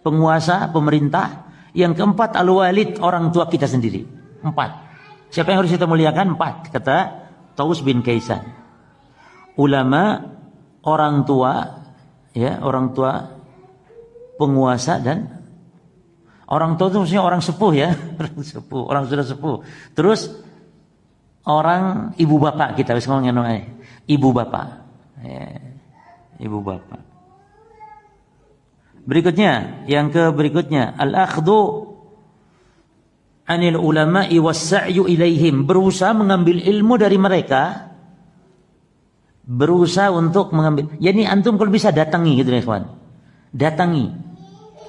penguasa, pemerintah. Yang keempat al-walid, orang tua kita sendiri. 4. Siapa yang harus kita muliakan? 4, kata Taus bin Kaisan. Ulama, orang tua, ya, orang tua, penguasa, dan orang tua itu maksudnya orang sepuh ya, orang sepuh, orang sudah sepuh. Terus orang ibu bapak kita, wis ngomongin ibu bapak, ya, ibu bapak. Berikutnya, yang berikutnya, al-akhdhu anil ulama'i was-sa'yu ilaihim, berusaha mengambil ilmu dari mereka, berusaha untuk mengambil. Yani antum kalau bisa datangi gitu ya kawan, datangi.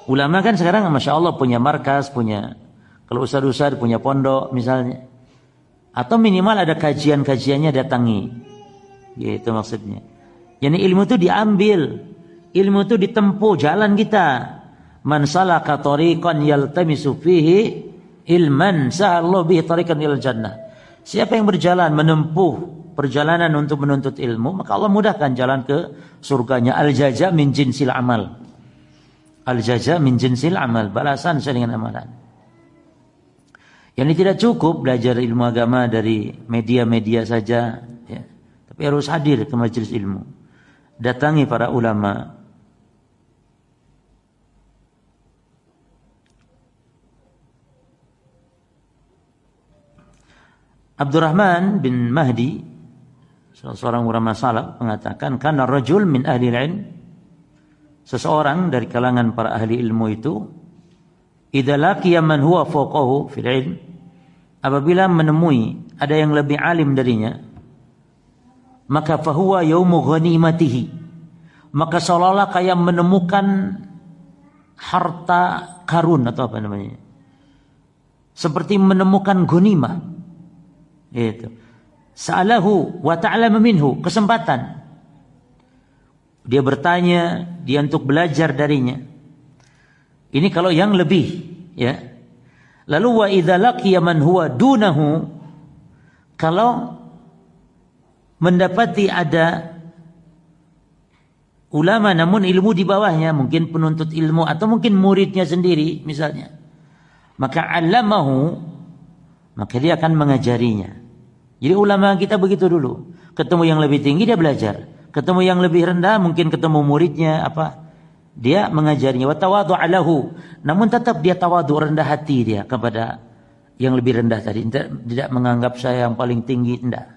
Ulama kan sekarang masya Allah punya markas, punya, kalau ustaz-ustaz punya pondok misalnya, atau minimal ada kajian-kajiannya, datangi. Gitu maksudnya. Yani ilmu itu diambil, ilmu itu ditempuh, jalan kita. Man salaka tariqan yaltamisu fihi ilman sahallahu bihi tariqan ilal jannah. Siapa yang berjalan menempuh perjalanan untuk menuntut ilmu, maka Allah mudahkan jalan ke surganya. Al-jaza min jinsil amal. Al-jaza min jinsil amal, balasan sesuai dengan amalan. Yani tidak cukup belajar ilmu agama dari media-media saja, ya. Tapi harus hadir ke majelis ilmu. Datangi para ulama. Abdurrahman bin Mahdi, salah seorang ulama salaf, mengatakan, "Kana rajul min ahli ilm." Seseorang dari kalangan para ahli ilmu itu, idza laqiya man huwa fawqahu fil ilm, apabila menemui ada yang lebih alim darinya, maka fahuwa yaumu ghanimatihi, maka seolah-olah kayak menemukan harta karun atau apa namanya, seperti menemukan ghanimah. Itu sa'alahu wa ta'lama minhu, kesempatan dia bertanya, dia untuk belajar darinya. Ini kalau yang lebih, ya. Lalu wa idza laqiya man huwa dunahu, kalau mendapati ada ulama namun ilmu di bawahnya, mungkin penuntut ilmu atau mungkin muridnya sendiri misalnya, maka 'allamahu, maka dia akan mengajarinya. Jadi ulama kita begitu dulu, ketemu yang lebih tinggi dia belajar, ketemu yang lebih rendah mungkin ketemu muridnya dia mengajarinya. Wa tawadhu'a lahu, namun tetap dia tawadhu, rendah hati dia kepada yang lebih rendah tadi, tidak menganggap saya yang paling tinggi, tidak.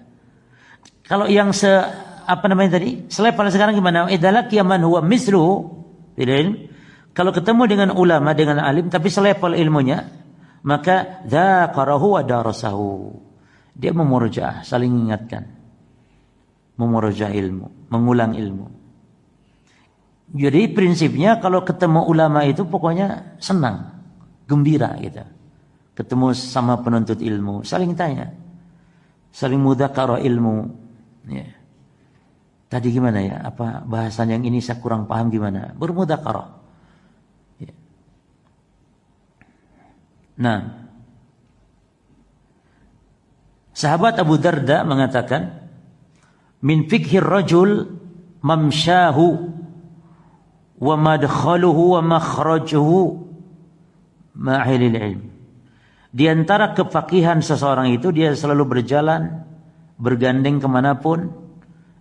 Kalau yang selevel sekarang gimana? Idzallaqiya man huwa misluhu bil ilm, kalau ketemu dengan ulama, dengan alim tapi selevel ilmunya, maka dzakarahu wa darasahu, dia memurajaah, saling mengingatkan, memurajaah ilmu, mengulang ilmu. Jadi prinsipnya kalau ketemu ulama itu pokoknya senang, gembira gitu. Ketemu sama penuntut ilmu, saling tanya, saling mudzakarah ilmu. Ya. Tadi gimana ya? Apa bahasan yang ini saya kurang paham gimana? Bermudzakarah. Ya. Nah, sahabat Abu Darda mengatakan, min fikhir rajul mamsyahu wa madkhaluhu wa makhrajuhu ma'ahilil ilm. Di antara kefakihan seseorang itu, dia selalu berjalan, bergandeng kemanapun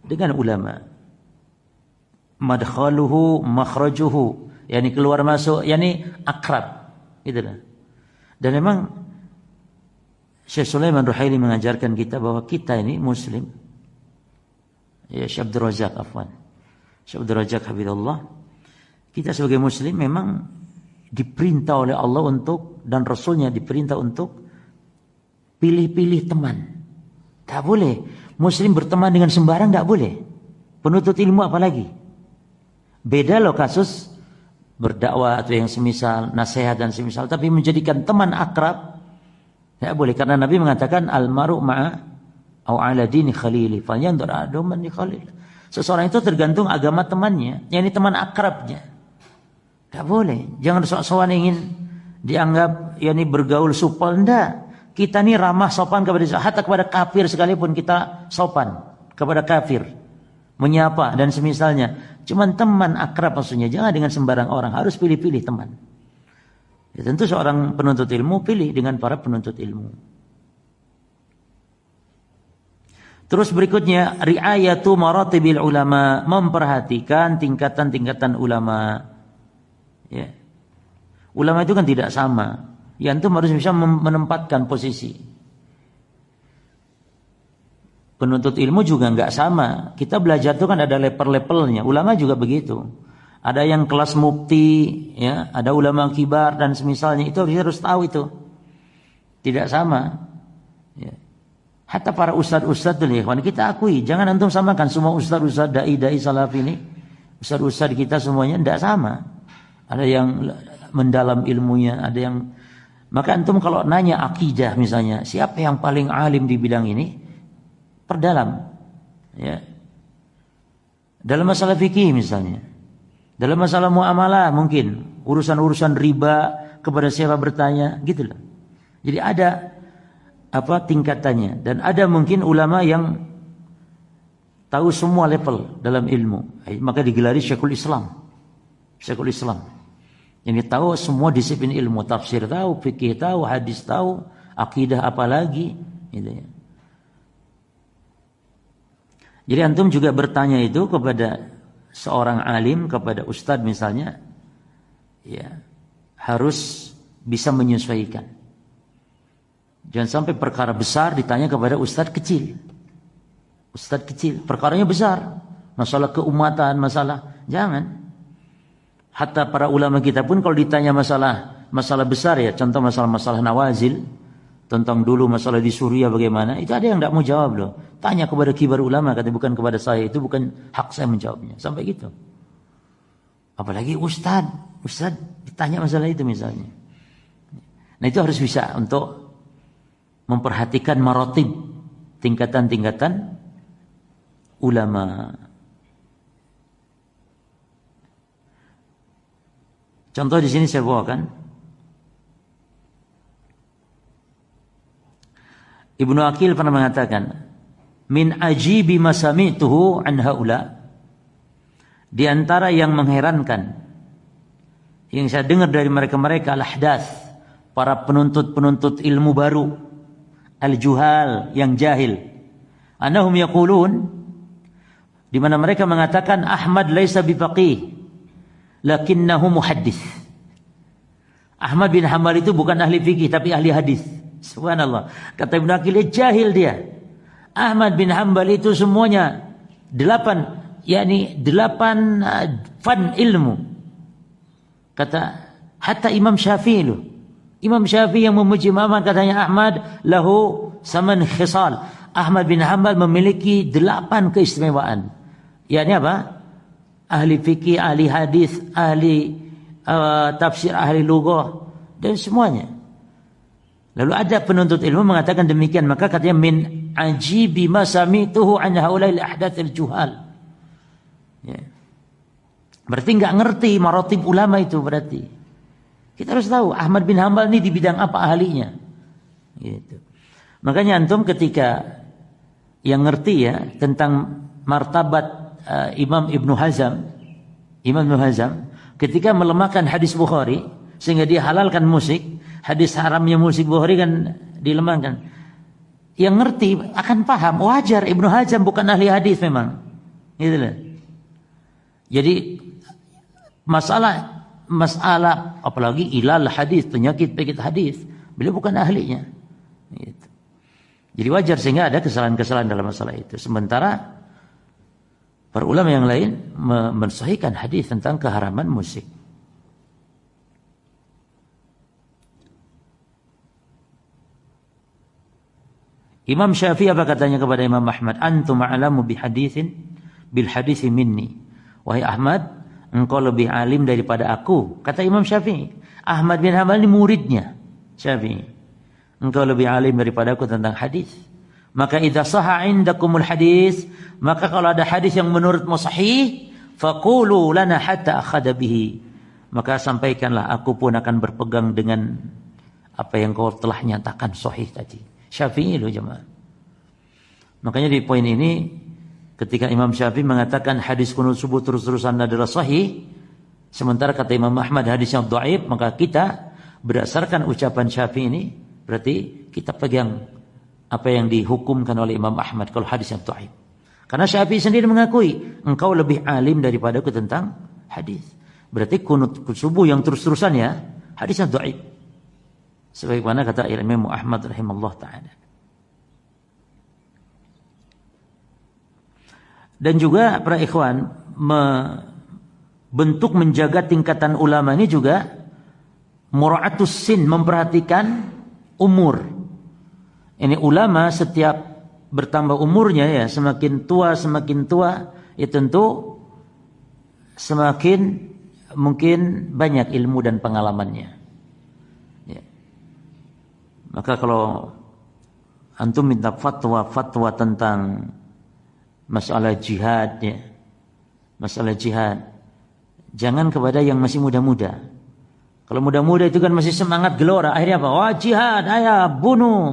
dengan ulama. Madkhaluhu, makhrajuhu, yani keluar masuk, yani akrab, itulah. Dan memang Syekh Sulaiman Ruhaili mengajarkan kita bahwa kita ini muslim. Ya, Syekh Abdul Razak, Syekh Abdul Razak hafizallah. Kita sebagai muslim memang diperintah oleh Allah untuk, dan Rasulnya diperintah untuk pilih-pilih teman. Tak boleh muslim berteman dengan sembarang, tak boleh. Penuntut ilmu apalagi. Beda loh kasus berdakwah atau yang semisal, nasihat dan semisal, tapi menjadikan teman akrab tak boleh, karena Nabi mengatakan al-maru ma'a au ala dini khalili falyanzur ahadukum man khalil. Seseorang itu tergantung agama temannya, yakni teman akrabnya. Tak boleh, jangan sok-sokan ingin dianggap yakni bergaul supel, enggak. Kita ini ramah sopan hatta kepada kafir sekalipun kita sopan kepada kafir, menyapa dan semisalnya. Cuman teman akrab maksudnya, jangan dengan sembarang orang, harus pilih-pilih teman. Ya, tentu seorang penuntut ilmu pilih dengan para penuntut ilmu. Terus berikutnya, ri'ayatu maratibil ulama, memperhatikan tingkatan-tingkatan ulama. Ya. Ulama itu kan tidak sama. Ya, antum harus bisa menempatkan posisi. Penuntut ilmu juga enggak sama. Kita belajar itu kan ada level-levelnya. Ulama juga begitu. Ada yang kelas mufti, ya, ada ulama kibar dan semisalnya, itu harus tahu itu. Tidak sama. Ya. Hatta para ustadz-ustadz itu, kita akui, jangan antum samakan semua ustadz-ustadz dai-dai salaf ini. Ustadz-ustadz kita semuanya tidak sama. Ada yang mendalam ilmunya, ada yang, maka antum kalau nanya akidah misalnya, siapa yang paling alim di bidang ini, perdalam. Ya. Dalam masalah fikih misalnya, dalam masalah muamalah mungkin, urusan-urusan riba, kepada siapa bertanya, gitu loh. Jadi ada tingkatannya, dan ada mungkin ulama yang tahu semua level dalam ilmu, maka digelari Syekhul Islam. Syekhul Islam. Ini tahu semua disiplin ilmu, tafsir tahu, fikih tahu, hadis tahu, akidah apalagi gitu ya. Jadi antum juga bertanya itu kepada seorang alim, kepada ustadz misalnya, ya harus bisa menyesuaikan. Jangan sampai perkara besar ditanya kepada ustadz kecil. Ustadz kecil, perkaranya besar, masalah keumatan, masalah, jangan. Hatta para ulama kita pun kalau ditanya masalah besar ya, contoh masalah nawazil, tentang dulu masalah di Suriah bagaimana, itu ada yang tidak mau jawab loh. Tanya kepada kibar ulama, kata bukan kepada saya, itu bukan hak saya menjawabnya. Sampai gitu. Apalagi ustadz ditanya masalah itu misalnya. Nah itu harus bisa untuk memperhatikan maratib, tingkatan-tingkatan ulama. Contoh di sini saya bawakan. Ibnu Aqil pernah mengatakan, min ajibi masami'tuhu an haula, di antara yang mengherankan yang saya dengar dari mereka-mereka al-ahdath, para penuntut ilmu baru, al-juhal, yang jahil, annahum yaqulun, di mana mereka mengatakan Ahmad laisa bifaqih lakinnahu muhaddits. Ahmad bin Hanbal itu bukan ahli fikih tapi ahli hadis. Subhanallah. Kata Ibnu Aqil, jahil dia. Ahmad bin Hanbal itu semuanya 8 fan ilmu. Kata hatta Imam Syafi'i loh. Imam Syafi'i yang memuji Ahmad katanya Ahmad lahu saman khisal. Ahmad bin Hanbal memiliki 8 keistimewaan. Yakni apa? Ahli fikih, ahli hadis, ahli tafsir, ahli lughah dan semuanya. Lalu ada penuntut ilmu mengatakan demikian, maka katanya min ajibi ma sami'tuhu an haula'il ahdatsil juhal. Ya. Berarti enggak ngerti maratib ulama itu berarti. Kita harus tahu Ahmad bin Hanbal ini di bidang apa ahlinya. Gitu. Makanya antum ketika yang ngerti ya tentang martabat Imam Ibnu Hazm ketika melemahkan hadis Bukhari sehingga dia halalkan musik, hadis haramnya musik Bukhari kan dilemahkan. Yang ngerti akan paham, wajar Ibnu Hazm bukan ahli hadis memang. Gitu loh. Jadi masalah apalagi ilal hadis, penyakit hadis, beliau bukan ahlinya. Gitu. Jadi wajar sehingga ada kesalahan-kesalahan dalam masalah itu. Sementara para ulama yang lain mensahihkan hadis tentang keharaman musik. Imam Syafi'i apa katanya kepada Imam Ahmad? Antum a'lamu bil haditsi minni. Wahai Ahmad, engkau lebih alim daripada aku. Kata Imam Syafi'i. Ahmad bin Hanbal ini muridnya Syafi'i. Engkau lebih alim daripada aku tentang hadis. Maka idza sahha indakumul hadis, maka kalau ada hadis yang menurutmu sahih, faqulu lana hatta akhadha bihi. Maka sampaikanlah, aku pun akan berpegang dengan apa yang kau telah nyatakan sahih tadi. Syafi'i loh jemaah. Makanya di poin ini ketika Imam Syafi'i mengatakan hadis kunut subuh terus-terusan adalah sahih, sementara kata Imam Ahmad hadisnya dhaif, maka kita berdasarkan ucapan Syafi'i ini berarti kita pegang apa yang dihukumkan oleh Imam Ahmad kalau hadisnya dhaif. Karena Syafi'i sendiri mengakui engkau lebih alim daripadaku tentang hadis. Berarti kunut subuh yang terus-terusan ya hadisnya dhaif. Sebagaimana kata Imam Ahmad rahimahullah ta'ala. Dan juga para ikhwan bentuk menjaga tingkatan ulama ini juga mura'atus sin, memperhatikan umur. Ini ulama setiap bertambah umurnya ya, semakin tua ya tentu semakin mungkin banyak ilmu dan pengalamannya. Maka kalau antum minta fatwa tentang masalah jihad ya, masalah jihad, jangan kepada yang masih muda-muda. Kalau muda-muda itu kan masih semangat gelora, akhirnya apa? Wah jihad, ayo bunuh,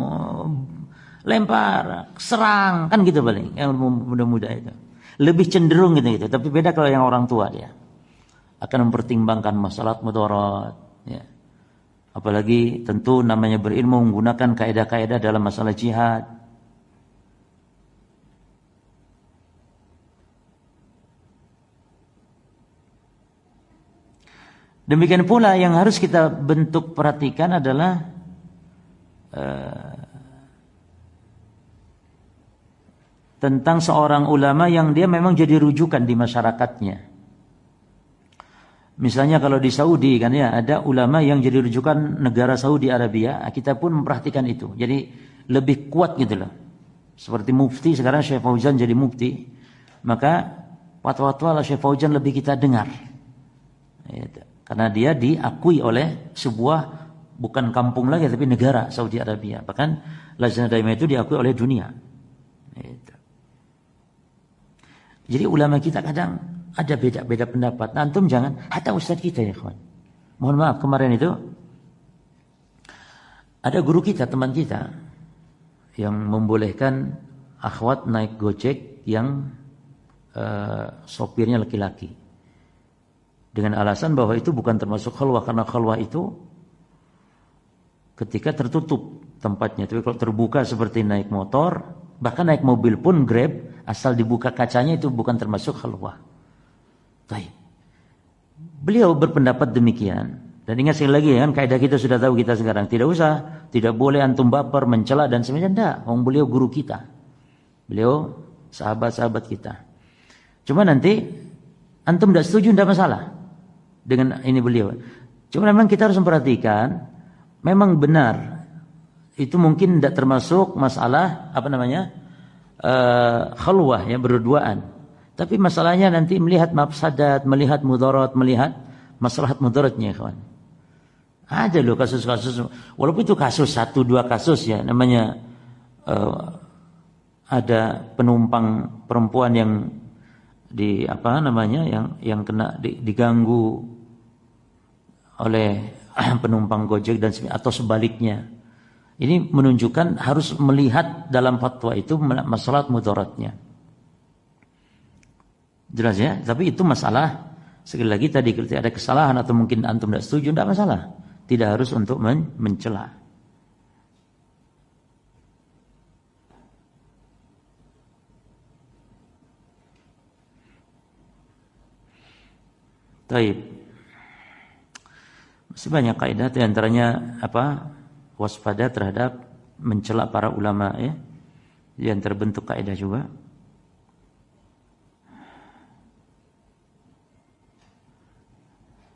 lempar, serang, kan gitu paling. Yang muda-muda itu lebih cenderung gitu. Tapi beda kalau yang orang tua dia akan mempertimbangkan masalah mudarat ya. Apalagi tentu namanya berilmu menggunakan kaidah-kaidah dalam masalah jihad. Demikian pula yang harus kita bentuk perhatikan adalah tentang seorang ulama yang dia memang jadi rujukan di masyarakatnya. Misalnya kalau di Saudi kan ya, ada ulama yang jadi rujukan negara Saudi Arabia, kita pun memperhatikan itu. Jadi lebih kuat gitu loh. Seperti mufti, sekarang Syekh Fauzan jadi mufti, maka fatwa-fatwa Syekh Fauzan lebih kita dengar. Karena dia diakui oleh sebuah, bukan kampung lagi tapi negara Saudi Arabia. Bahkan Lajnah Daimah itu diakui oleh dunia. Jadi ulama kita kadang ada beda-beda pendapat. Antum jangan, hatta ustaz kita ya kawan. Mohon maaf, kemarin itu ada guru kita, teman kita, yang membolehkan akhwat naik Gojek yang sopirnya laki-laki. Dengan alasan bahwa itu bukan termasuk khalwah, karena khalwah itu ketika tertutup tempatnya. Tapi kalau terbuka seperti naik motor, bahkan naik mobil pun Grab, asal dibuka kacanya itu bukan termasuk khalwah. Baik. Beliau berpendapat demikian. Dan ingat sekali lagi kan, kaidah kita sudah tahu kita sekarang. Tidak boleh antum baper, mencela dan sebagainya. Tidak. Beliau guru kita. Beliau sahabat-sahabat kita. Cuma nanti antum tidak setuju, tidak masalah dengan ini beliau. Cuma memang kita harus memperhatikan, memang benar itu mungkin tidak termasuk masalah khalwah ya, berduaan. Tapi masalahnya nanti melihat mafsadat, melihat mudarat, melihat maslahat mudaratnya, kawan. Ada loh kasus-kasus, walaupun itu kasus 1-2 kasus ya, namanya ada penumpang perempuan yang yang kena diganggu oleh penumpang Gojek dan atau sebaliknya. Ini menunjukkan harus melihat dalam fatwa itu maslahat mudaratnya. Jelas ya, tapi itu masalah sekali lagi tadi ketika ada kesalahan atau mungkin antum tidak setuju, tidak masalah. Tidak harus untuk mencela. Taib. Masih banyak kaidah, di antaranya waspada terhadap mencela para ulama ya. Yang terbentuk kaidah juga.